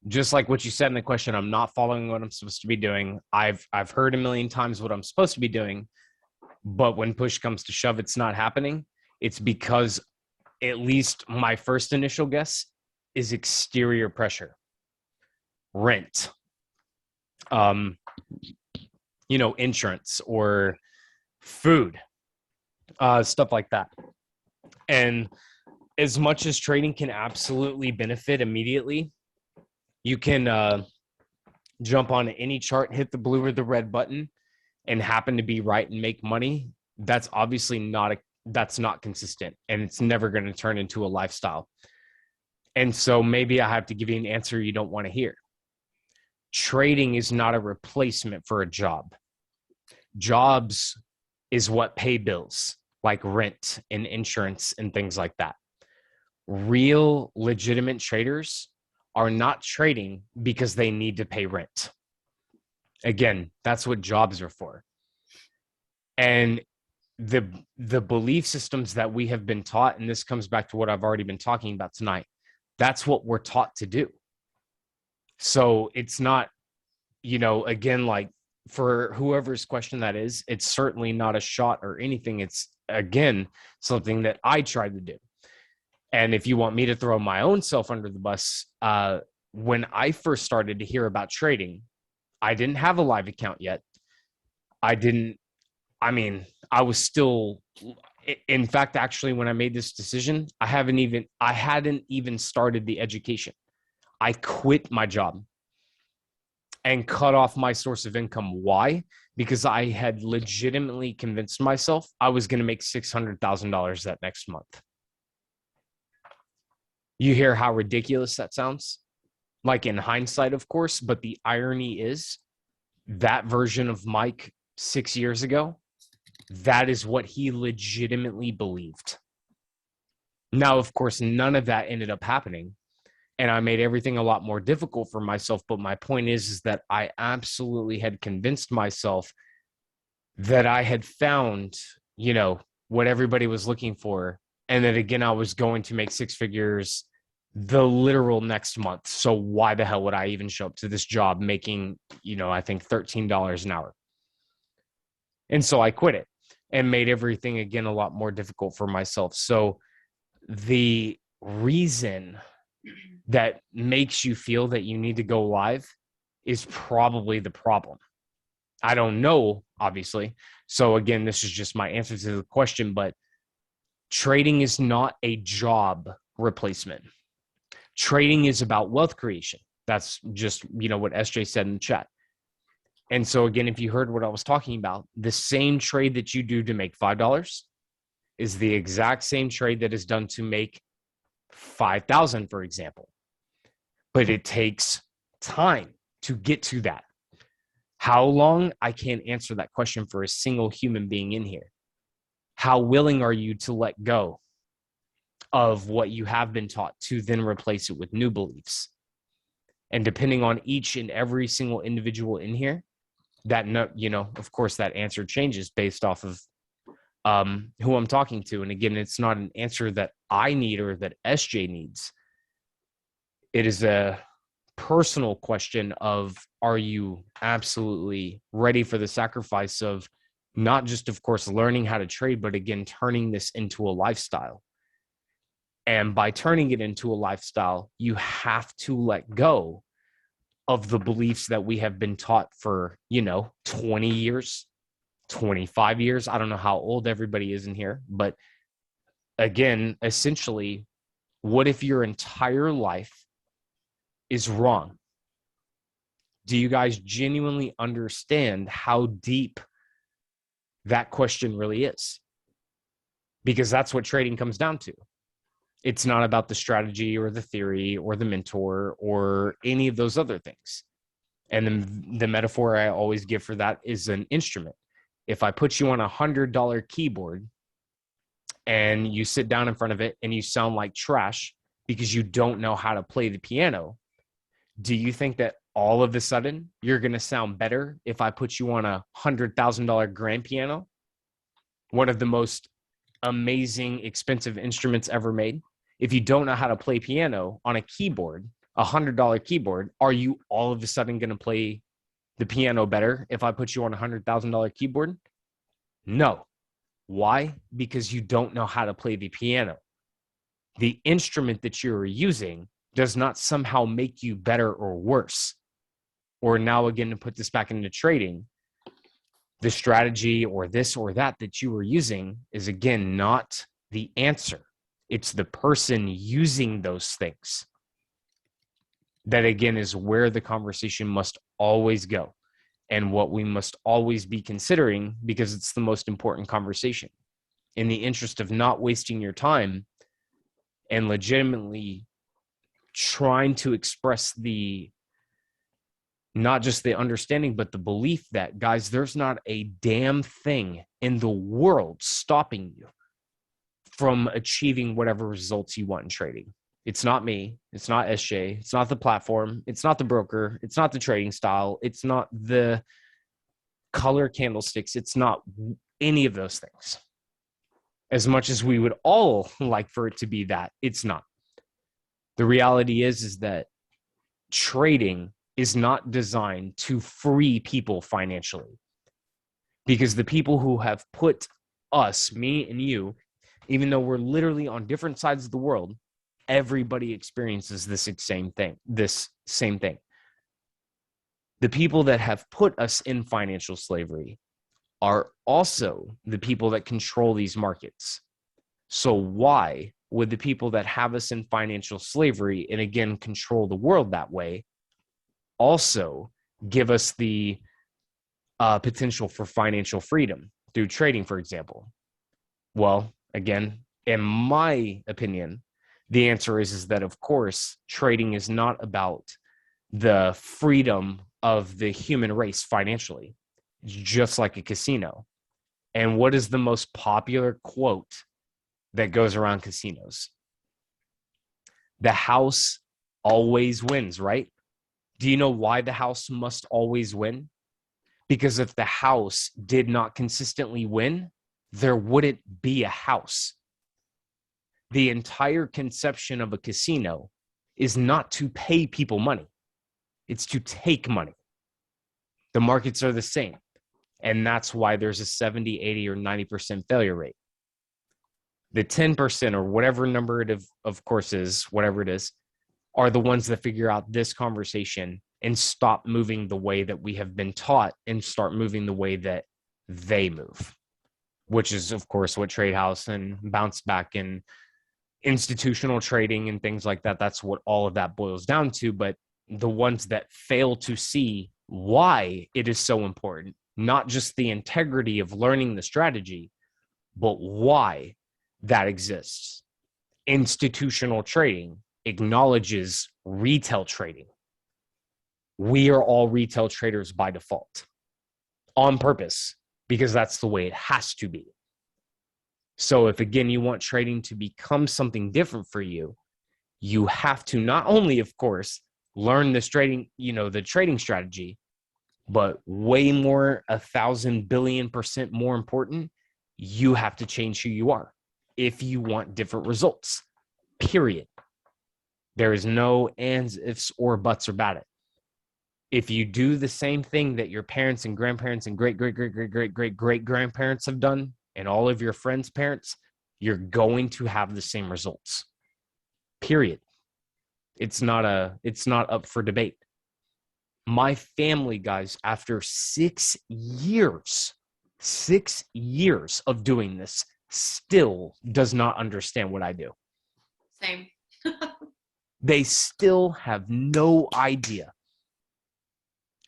[SPEAKER 1] Just like what you said in the question, I'm not following what I'm supposed to be doing. I've heard a million times what I'm supposed to be doing, but when push comes to shove, it's not happening. It's because, at least my first initial guess, is exterior pressure, rent, insurance, or food, stuff like that. And as much as trading can absolutely benefit immediately, you can jump on any chart, hit the blue or the red button, and happen to be right and make money. That's obviously that's not consistent, and it's never going to turn into a lifestyle. And so maybe I have to give you an answer you don't want to hear. Trading is not a replacement for a job. Jobs is what pay bills, like rent and insurance and things like that. Real legitimate traders are not trading because they need to pay rent. Again, that's what jobs are for. And the belief systems that we have been taught, and this comes back to what I've already been talking about tonight, that's what we're taught to do. So it's not, again, like, for whoever's question that is, it's certainly not a shot or anything. It's, again, something that I tried to do. And if you want me to throw my own self under the bus, when I first started to hear about trading, I didn't have a live account yet. I was still, in fact, actually, when I made this decision, I hadn't even started the education. I quit my job and cut off my source of income. Why? Because I had legitimately convinced myself I was going to make $600,000 that next month. You hear how ridiculous that sounds? Like, in hindsight, of course, but the irony is that version of Mike 6 years ago, that is what he legitimately believed. Now, of course, none of that ended up happening, and I made everything a lot more difficult for myself. But my point is that I absolutely had convinced myself that I had found, what everybody was looking for, and that, again, I was going to make six figures the literal next month. So why the hell would I even show up to this job making, I think $13 an hour? And so I quit it and made everything, again, a lot more difficult for myself. So the reason that makes you feel that you need to go live is probably the problem. I don't know, obviously. So again, this is just my answer to the question, but trading is not a job replacement. Trading is about wealth creation. That's just, what SJ said in the chat. And so again, if you heard what I was talking about, the same trade that you do to make $5 is the exact same trade that is done to make $5,000, for example. But it takes time to get to that. How long? I can't answer that question for a single human being in here. How willing are you to let go of what you have been taught to then replace it with new beliefs? And depending on each and every single individual in here, that, of course, that answer changes based off of who I'm talking to. And again, it's not an answer that I need or that SJ needs. It is a personal question of, are you absolutely ready for the sacrifice of not just, of course, learning how to trade, but again, turning this into a lifestyle. And by turning it into a lifestyle, you have to let go of the beliefs that we have been taught for, 20 years, 25 years. I don't know how old everybody is in here, but again, essentially, what if your entire life is wrong? Do you guys genuinely understand how deep that question really is? Because that's what trading comes down to. It's not about the strategy or the theory or the mentor or any of those other things. And the metaphor I always give for that is an instrument. If I put you on $100 keyboard and you sit down in front of it and you sound like trash because you don't know how to play the piano, Do you think that all of a sudden you're going to sound better if I put you on a $100,000 grand piano, one of the most amazing, expensive instruments ever made? If you don't know how to play piano on a keyboard, a $100 keyboard, are you all of a sudden going to play the piano better if I put you on a $100,000 keyboard? No. Why? Because you don't know how to play the piano. The instrument that you're using does not somehow make you better or worse. Or now again, to put this back into trading, the strategy or this or that you were using is again not the answer. It's the person using those things. That again is where the conversation must always go, and what we must always be considering, because it's the most important conversation. In the interest of not wasting your time and legitimately trying to express not just the understanding, but the belief that, guys, there's not a damn thing in the world stopping you from achieving whatever results you want in trading. It's not me. It's not SJ. It's not the platform. It's not the broker. It's not the trading style. It's not the color candlesticks. It's not any of those things. As much as we would all like for it to be that, it's not. The reality is that trading is not designed to free people financially, because the people who have put us, me and you, even though we're literally on different sides of the world, everybody experiences this same thing. The people that have put us in financial slavery are also the people that control these markets. So why would the people that have us in financial slavery and again control the world that way also give us the potential for financial freedom through trading, for example? Well, again, in my opinion, the answer is that, of course, trading is not about the freedom of the human race financially. It's just like a casino. And what is the most popular quote that goes around casinos? The house always wins, right? Do you know why the house must always win? Because if the house did not consistently win, there wouldn't be a house. The entire conception of a casino is not to pay people money. It's to take money. The markets are the same. And that's why there's a 70, 80, or 90% failure rate. The 10% or whatever number it of course is, whatever it is, are the ones that figure out this conversation and stop moving the way that we have been taught and start moving the way that they move, which is, of course, what Trade House and Bounce Back and institutional trading and things like that, that's what all of that boils down to. But the ones that fail to see why it is so important, not just the integrity of learning the strategy, but why that exists. Institutional trading acknowledges retail trading. We are all retail traders by default, on purpose, because that's the way it has to be. So if, again, you want trading to become something different for you, you have to not only, of course, learn this trading, the trading strategy, but way more, 1,000 billion% more important, you have to change who you are if you want different results, period. There is no ands, ifs, or buts about it. If you do the same thing that your parents and grandparents and great-great-great-great-great-great-grandparents have done, and all of your friends' parents, you're going to have the same results. Period. It's not up for debate. My family, guys, after 6 years of doing this, still does not understand what I do.
[SPEAKER 2] Same.
[SPEAKER 1] They still have no idea.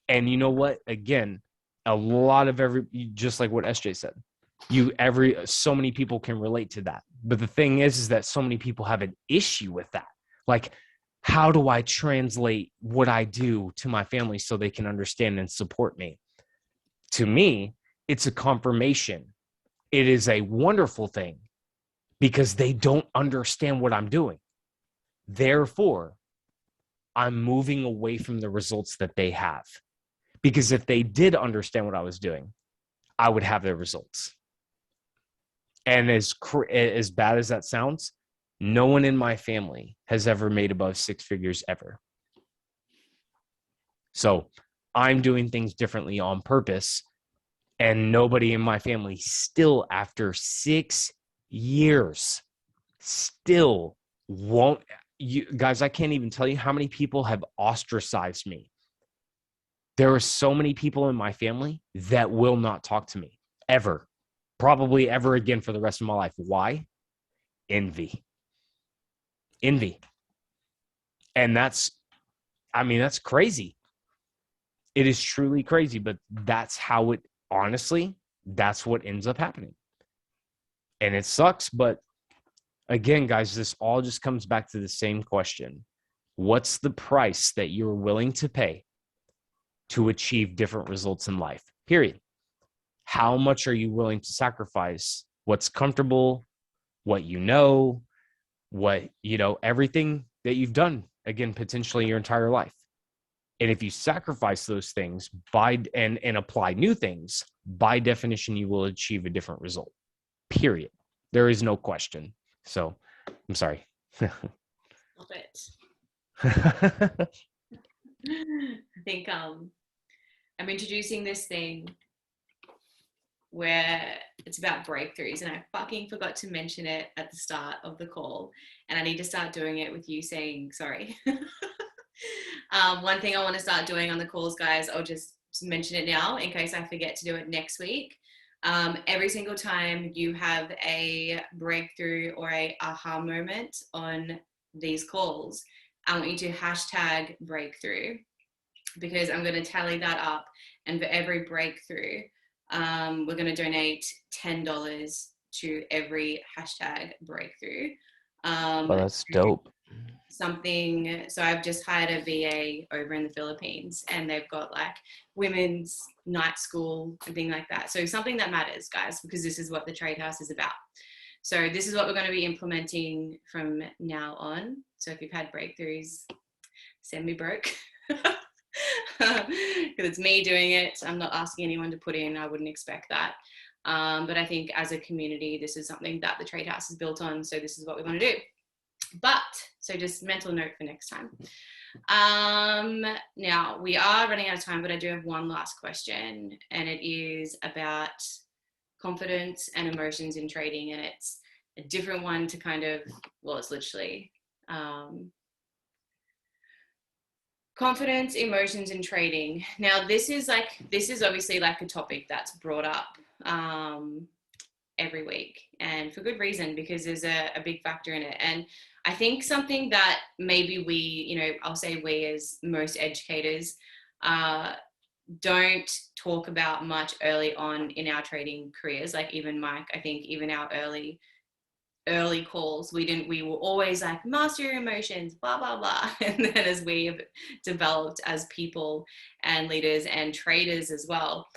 [SPEAKER 1] And you know what? Again, a lot of just like what SJ said, so many people can relate to that. But the thing is that so many people have an issue with that. Like, how do I translate what I do to my family so they can understand and support me? To me, it's a confirmation. It is a wonderful thing because they don't understand what I'm doing. Therefore, I'm moving away from the results that they have. Because if they did understand what I was doing, I would have their results. And as bad as that sounds, no one in my family has ever made above six figures ever. So I'm doing things differently on purpose. And nobody in my family still, after 6 years, still won't. You guys, I can't even tell you how many people have ostracized me. There are so many people in my family that will not talk to me ever, probably ever again for the rest of my life. Why? Envy. And that's crazy. It is truly crazy, but that's how it, honestly, that's what ends up happening. And it sucks, but again, guys, this all just comes back to the same question. What's the price that you're willing to pay to achieve different results in life? Period. How much are you willing to sacrifice? What's comfortable, what everything that you've done, again, potentially your entire life. And if you sacrifice those things and apply new things, by definition, you will achieve a different result. Period. There is no question. So I'm sorry.
[SPEAKER 2] Stop it. I think I'm introducing this thing where it's about breakthroughs, and I fucking forgot to mention it at the start of the call, and I need to start doing it with you saying sorry. One thing I want to start doing on the calls, guys, I'll just mention it now in case I forget to do it next week. Every single time you have a breakthrough or a aha moment on these calls, I want you to hashtag breakthrough, because I'm going to tally that up, and for every breakthrough, we're going to donate $10 to every hashtag breakthrough.
[SPEAKER 1] Well, that's dope.
[SPEAKER 2] So I've just hired a VA over in the Philippines, and they've got like women's night school and things like that. So something that matters, guys, because this is what the Trade House is about. So this is what we're going to be implementing from now on. So if you've had breakthroughs, send me broke. Because it's me doing it. I'm not asking anyone to put in. I wouldn't expect that. But I think as a community, this is something that the Trade House is built on. So this is what we want to do. But, so just mental note for next time. Now, we are running out of time, but I do have one last question, and it is about confidence and emotions in trading, and it's a different one to kind of, well, it's literally confidence, emotions in trading. Now, this is obviously like a topic that's brought up every week, and for good reason, because there's a big factor in it. And I think something that maybe we, I'll say we as most educators don't talk about much early on in our trading careers. Like even Mike, I think even our early calls, we were always like, master your emotions, blah, blah, blah. And then as we've developed as people and leaders and traders as well,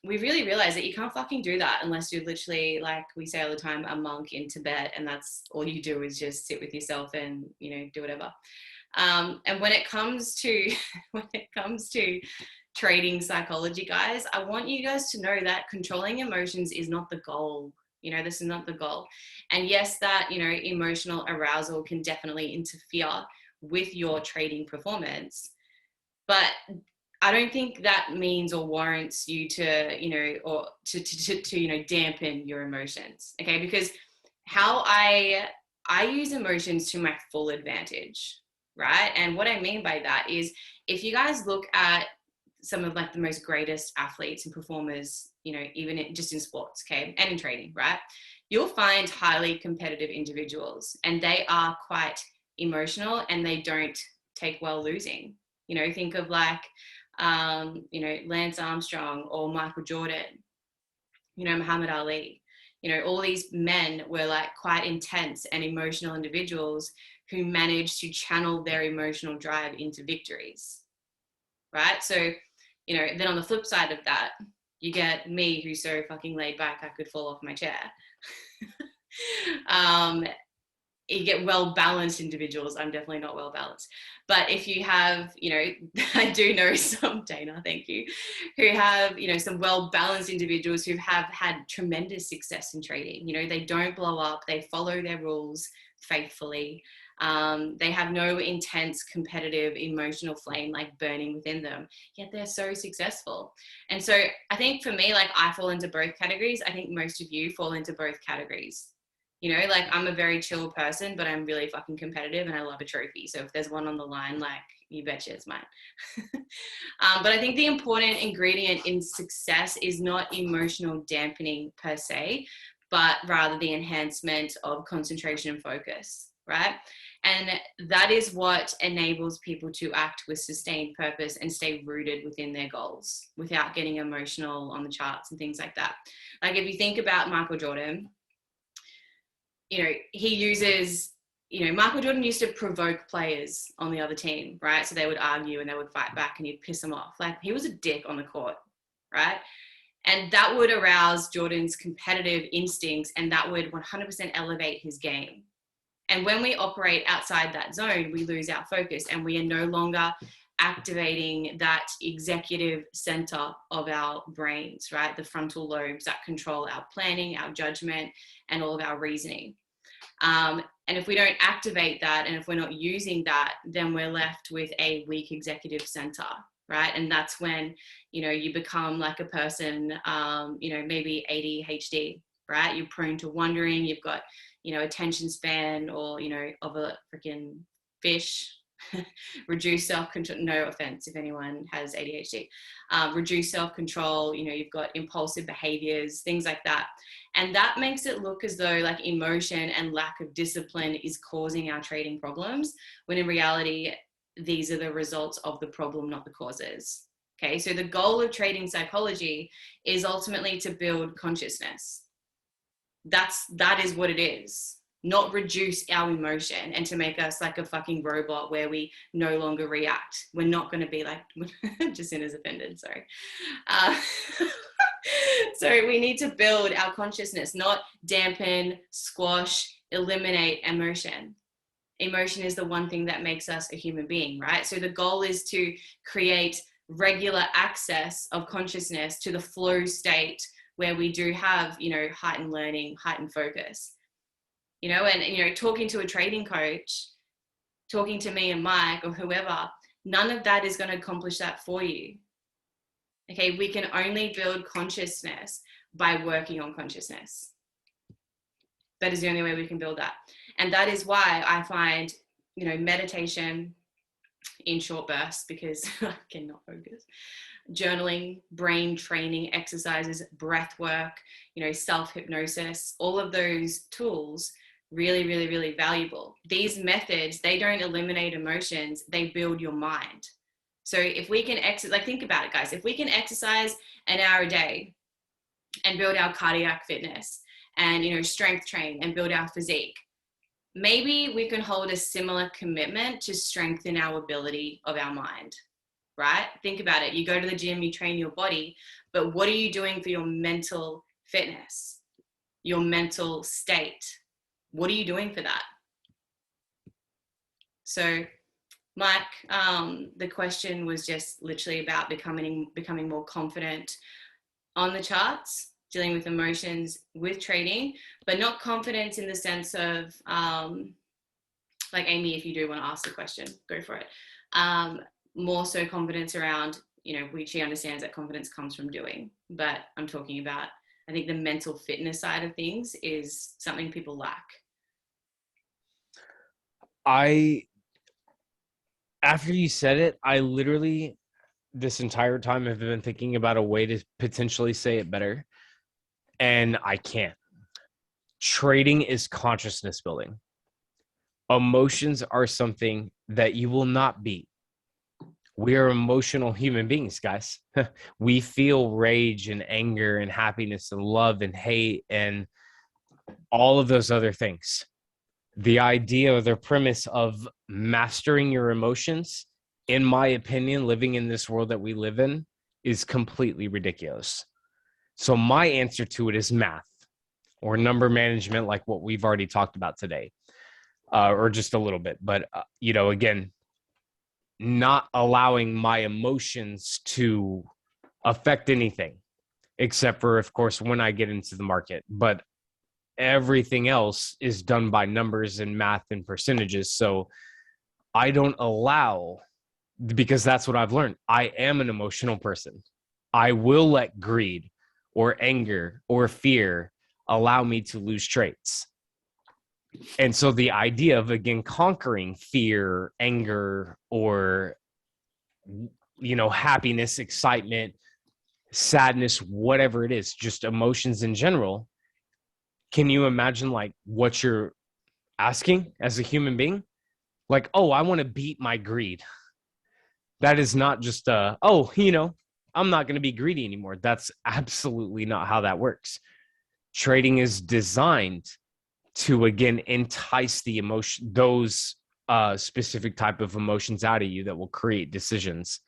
[SPEAKER 2] we really realized that you can't fucking do that unless you're literally, like we say all the time, a monk in Tibet, and that's all you do is just sit with yourself and do whatever. And when it comes to trading psychology, guys, I want you guys to know that controlling emotions is not the goal. This is not the goal. And yes, that emotional arousal can definitely interfere with your trading performance, but I don't think that means or warrants you to, or to dampen your emotions. Okay. Because how I use emotions to my full advantage, right? And what I mean by that is, if you guys look at some of like the most greatest athletes and performers, even just in sports, okay, and in trading, right? You'll find highly competitive individuals, and they are quite emotional, and they don't take well losing. Think of like, Lance Armstrong or Michael Jordan, Muhammad Ali, all these men were like quite intense and emotional individuals who managed to channel their emotional drive into victories, right? So, then on the flip side of that, you get me, who's so fucking laid back, I could fall off my chair. you get well-balanced individuals. I'm definitely not well-balanced. But if you have, you know, I do know some, Dana, thank you, who have, you know, some well-balanced individuals who have had tremendous success in trading. You know, they don't blow up, they follow their rules faithfully. They have no intense competitive emotional flame like burning within them, yet they're so successful. And so I think for me, like, I fall into both categories. I think most of you fall into both categories. You know, like, I'm a very chill person, but I'm really fucking competitive and I love a trophy. So if there's one on the line, like, you betcha it's mine. But I think the important ingredient in success is not emotional dampening per se, but rather the enhancement of concentration and focus, right? And that is what enables people to act with sustained purpose and stay rooted within their goals without getting emotional on the charts and things like that. Like, if you think about Michael Jordan, you know, he uses, you know, Michael Jordan used to provoke players on the other team, right? So they would argue and they would fight back and he'd piss them off. Like, he was a dick on the court, right? And that would arouse Jordan's competitive instincts and that would 100% elevate his game. And when we operate outside that zone, we lose our focus and we are no longer activating that executive center of our brains, right? The frontal lobes that control our planning, our judgment, and all of our reasoning. And if we don't activate that, and if we're not using that, then we're left with a weak executive center, right? And that's when, you know, you become like a person, you know, maybe ADHD, right? You're prone to wandering, you've got, you know, attention span or, you know, of a freaking fish. Reduce self-control, no offense if anyone has ADHD, reduce self-control, you know, you've got impulsive behaviors, things like that. And that makes it look as though like emotion and lack of discipline is causing our trading problems, when in reality, these are the results of the problem, not the causes. Okay, so the goal of trading psychology is ultimately to build consciousness. That is what it is. Not reduce our emotion and to make us like a fucking robot where we no longer react. We're not going to be like, Jacinta's offended, sorry. So we need to build our consciousness, not dampen, squash, eliminate emotion. Emotion is the one thing that makes us a human being, right? So the goal is to create regular access of consciousness to the flow state where we do have, you know, heightened learning, heightened focus. You know, and, you know, talking to a trading coach, talking to me and Mike or whoever, none of that is going to accomplish that for you. Okay, we can only build consciousness by working on consciousness. That is the only way we can build that. And that is why I find, you know, meditation in short bursts, because I cannot focus, journaling, brain training exercises, breath work, you know, self-hypnosis, all of those tools really, really, really valuable. These methods, they don't eliminate emotions, they build your mind. So if we can like, think about it, guys, if we can exercise an hour a day and build our cardiac fitness and, you know, strength train and build our physique, maybe we can hold a similar commitment to strengthen our ability of our mind, right? Think about it. You go to the gym, you train your body, but what are you doing for your mental fitness, your mental state? What are you doing for that? So, Mike, the question was just literally about becoming more confident on the charts, dealing with emotions with trading, but not confidence in the sense of, like Amy, if you do want to ask the question, go for it. More so confidence around, you know, which she understands that confidence comes from doing, but I'm talking about, I think the mental fitness side of things is something people lack.
[SPEAKER 1] After you said it, I literally, this entire time have been thinking about a way to potentially say it better, and I can't. Trading is consciousness building. Emotions are something that you will not beat. We are emotional human beings, guys. We feel rage and anger and happiness and love and hate and all of those other things. The idea or the premise of mastering your emotions, in my opinion, living in this world that we live in, is completely ridiculous. So my answer to it is math or number management, like what we've already talked about today. or just a little bit. But, again, not allowing my emotions to affect anything, except for, of course, when I get into the market. But everything else is done by numbers and math and percentages. So I don't allow, because that's what I've learned. I am an emotional person. I will let greed or anger or fear allow me to lose traits. And so the idea of, again, conquering fear, anger, or, happiness, excitement, sadness, whatever it is, just emotions in general. Can you imagine like what you're asking as a human being? Like, oh, I want to beat my greed. That is not just I'm not going to be greedy anymore. That's absolutely not how that works. Trading is designed to, again, entice the emotion, those specific type of emotions out of you that will create decisions.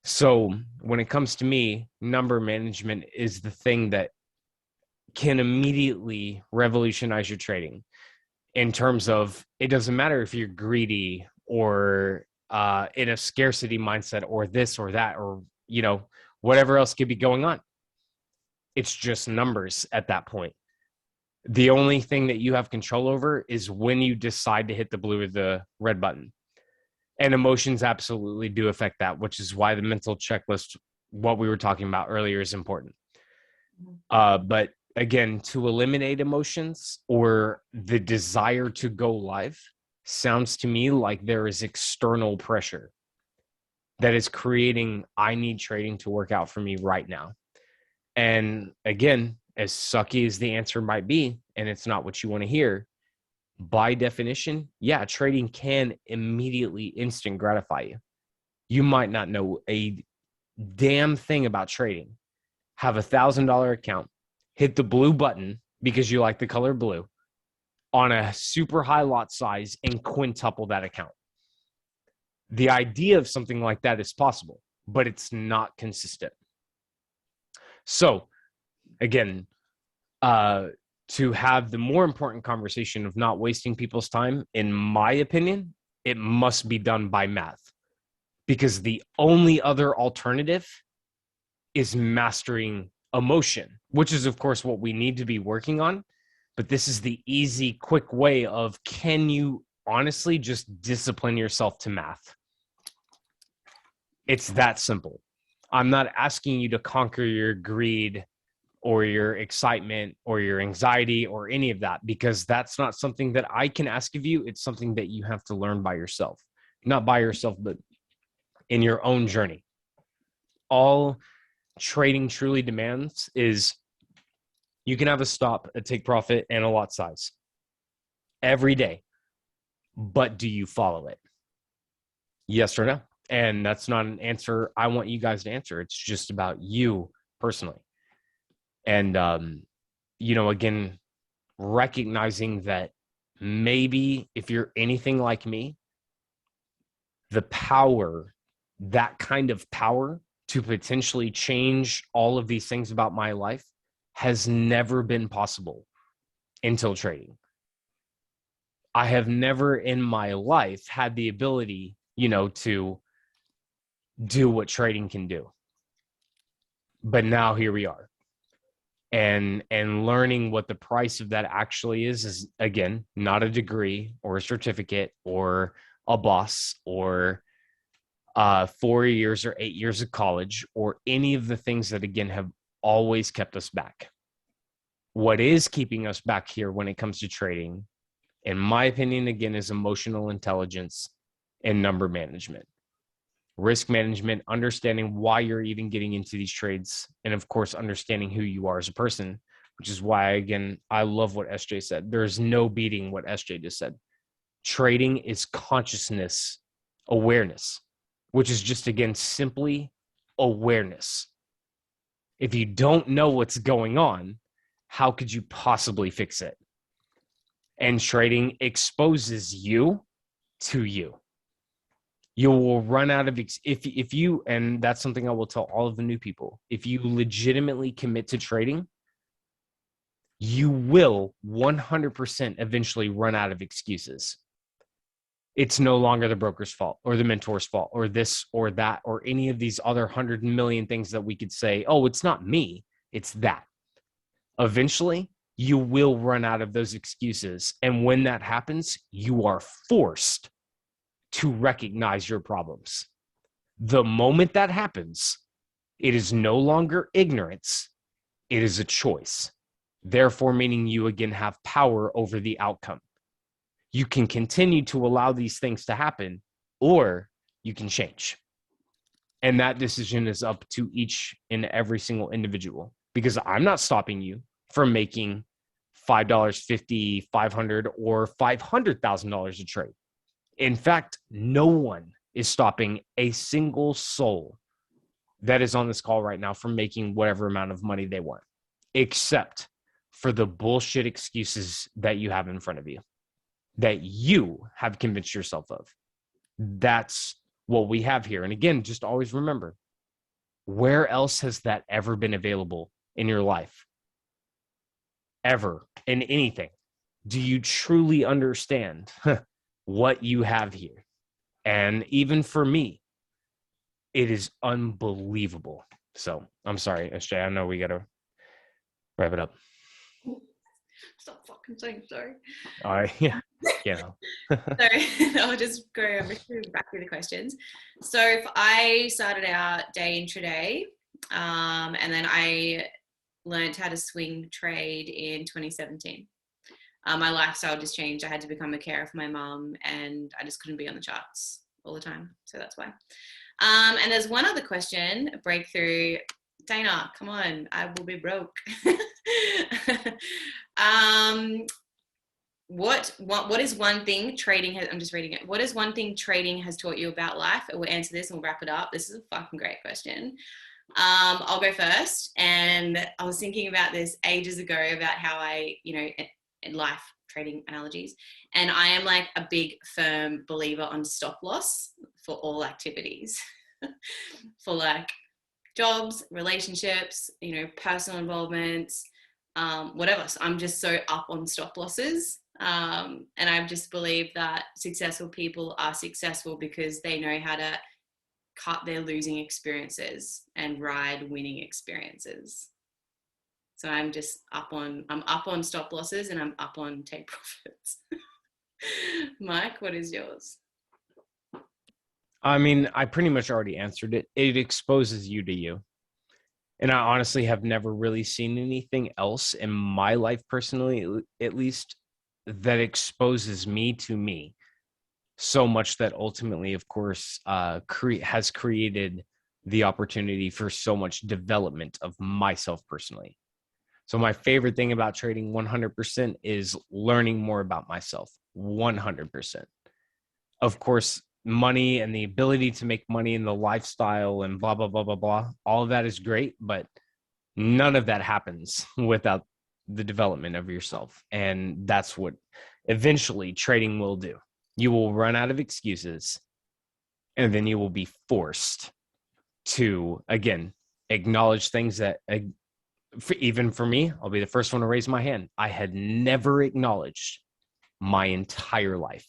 [SPEAKER 1] So when it comes to me, number management is the thing that can immediately revolutionize your trading, in terms of, it doesn't matter if you're greedy or in a scarcity mindset or this or that, or, whatever else could be going on. It's just numbers at that point. The only thing that you have control over is when you decide to hit the blue or the red button. And emotions absolutely do affect that, which is why the mental checklist, what we were talking about earlier, is important. But again, to eliminate emotions or the desire to go live sounds to me like there is external pressure that is creating, I need trading to work out for me right now. And again, as sucky as the answer might be, and it's not what you want to hear, by definition, yeah, trading can immediately instant gratify you. You might not know a damn thing about trading, have $1,000 account, hit the blue button because you like the color blue on a super high lot size, and quintuple that account. The idea of something like that is possible, but it's not consistent. So again, to have the more important conversation of not wasting people's time, in my opinion, it must be done by math, because the only other alternative is mastering emotion, which is, of course, what we need to be working on. But this is the easy, quick way of, can you honestly just discipline yourself to math? It's that simple. I'm not asking you to conquer your greed or your excitement or your anxiety or any of that, because that's not something that I can ask of you. It's something that you have to learn by yourself, not by yourself, but in your own journey. All trading truly demands is, you can have a stop, a take profit, and a lot size every day, but do you follow it? Yes or no? And that's not an answer I want you guys to answer. It's just about you personally. And, again, recognizing that maybe if you're anything like me, the power, that kind of power to potentially change all of these things about my life, has never been possible until trading. I have never in my life had the ability, to do what trading can do. But now here we are. And learning what the price of that actually is, again, not a degree or a certificate or a boss or 4 years or 8 years of college or any of the things that, again, have always kept us back. What is keeping us back here when it comes to trading, in my opinion, again, is emotional intelligence and number management, risk management, understanding why you're even getting into these trades, and of course, understanding who you are as a person, which is why, again, I love what SJ said. There's no beating what SJ just said. Trading is consciousness awareness, which is just, again, simply awareness. If you don't know what's going on, how could you possibly fix it? And trading exposes you to you. You will run out of, if you, and that's something I will tell all of the new people, if you legitimately commit to trading, you will 100% eventually run out of excuses. It's no longer the broker's fault or the mentor's fault or this or that or any of these other 100 million things that we could say, oh, it's not me, it's that. Eventually, you will run out of those excuses. And when that happens, you are forced to recognize your problems. The moment that happens, it is no longer ignorance, it is a choice. Therefore, meaning you again have power over the outcome. You can continue to allow these things to happen, or you can change. And that decision is up to each and every single individual, because I'm not stopping you from making $5, $50, $500, or $500,000 a trade. In fact, no one is stopping a single soul that is on this call right now from making whatever amount of money they want, except for the bullshit excuses that you have in front of you, that you have convinced yourself of. That's what we have here. And again, just always remember, where else has that ever been available in your life? Ever, in anything? Do you truly understand what you have here? And even for me, it is unbelievable. So I'm sorry, SJ, I know we got to wrap it up.
[SPEAKER 2] Stop fucking saying sorry.
[SPEAKER 1] All right, yeah.
[SPEAKER 2] So I'll just go back through the questions. So I started out day intraday, and then I learned how to swing trade in 2017. My lifestyle just changed. I had to become a carer for my mum, and I just couldn't be on the charts all the time. So that's why. And there's one other question, breakthrough. Dana, come on, I will be broke. What is one thing trading has, I'm just reading it. What is one thing trading has taught you about life? We'll answer this and we'll wrap it up. This is a fucking great question. I'll go first. And I was thinking about this ages ago about how I, in life trading analogies. And I am like a big firm believer on stop loss for all activities, for like jobs, relationships, personal involvements, whatever. So I'm just so up on stop losses. And I just believe that successful people are successful because they know how to cut their losing experiences and ride winning experiences. So I'm up on stop losses and I'm up on take profits. Mike, what is yours?
[SPEAKER 1] I mean, I pretty much already answered it. It exposes you to you. And I honestly have never really seen anything else in my life personally, at least, that exposes me to me so much that ultimately, of course, has created the opportunity for so much development of myself personally. So my favorite thing about trading 100% is learning more about myself. 100%. Of course, money and the ability to make money and the lifestyle and blah, blah, blah, blah, blah. All of that is great, but none of that happens without the development of yourself. And that's what eventually trading will do. You will run out of excuses, and then you will be forced to, again, acknowledge things that, even for me, I'll be the first one to raise my hand. I had never acknowledged my entire life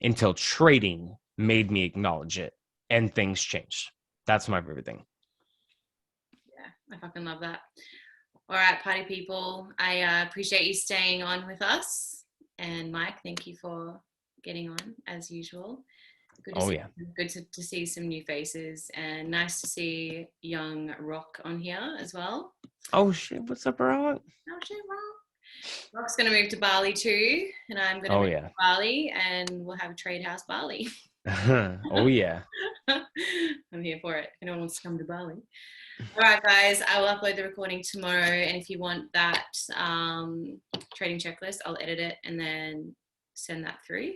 [SPEAKER 1] until trading made me acknowledge it, and things changed. That's my favorite thing.
[SPEAKER 2] Yeah, I fucking love that. All right, party people, I appreciate you staying on with us. And Mike, thank you for getting on as usual. Good to see some new faces, and nice to see young Rock on here as well.
[SPEAKER 1] Oh shit, what's up, Rock?
[SPEAKER 2] Oh shit, Rock. Rock's going to move to Bali too, and I'm going to move to Bali, and we'll have a trade house Bali.
[SPEAKER 1] Oh yeah.
[SPEAKER 2] I'm here for it. If anyone wants to come to Bali. All right, guys, I will upload the recording tomorrow, and if you want that trading checklist, I'll edit it and then send that through.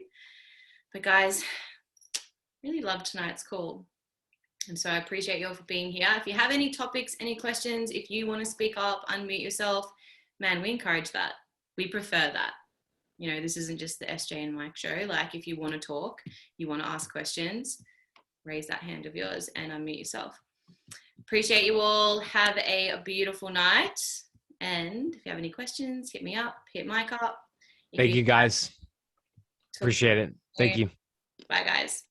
[SPEAKER 2] But guys, really loved tonight's call, and so I appreciate you all for being here. If you have any topics, any questions, if you want to speak up, unmute yourself, man, we encourage that. We prefer that. This isn't just the SJ and Mike show. Like, if you want to talk, you want to ask questions, raise that hand of yours and unmute yourself. Appreciate you all. Have a beautiful night, And if you have any questions, hit me up, hit Mike up.
[SPEAKER 1] Thank you, guys. Appreciate it. Thank you.
[SPEAKER 2] Bye, guys.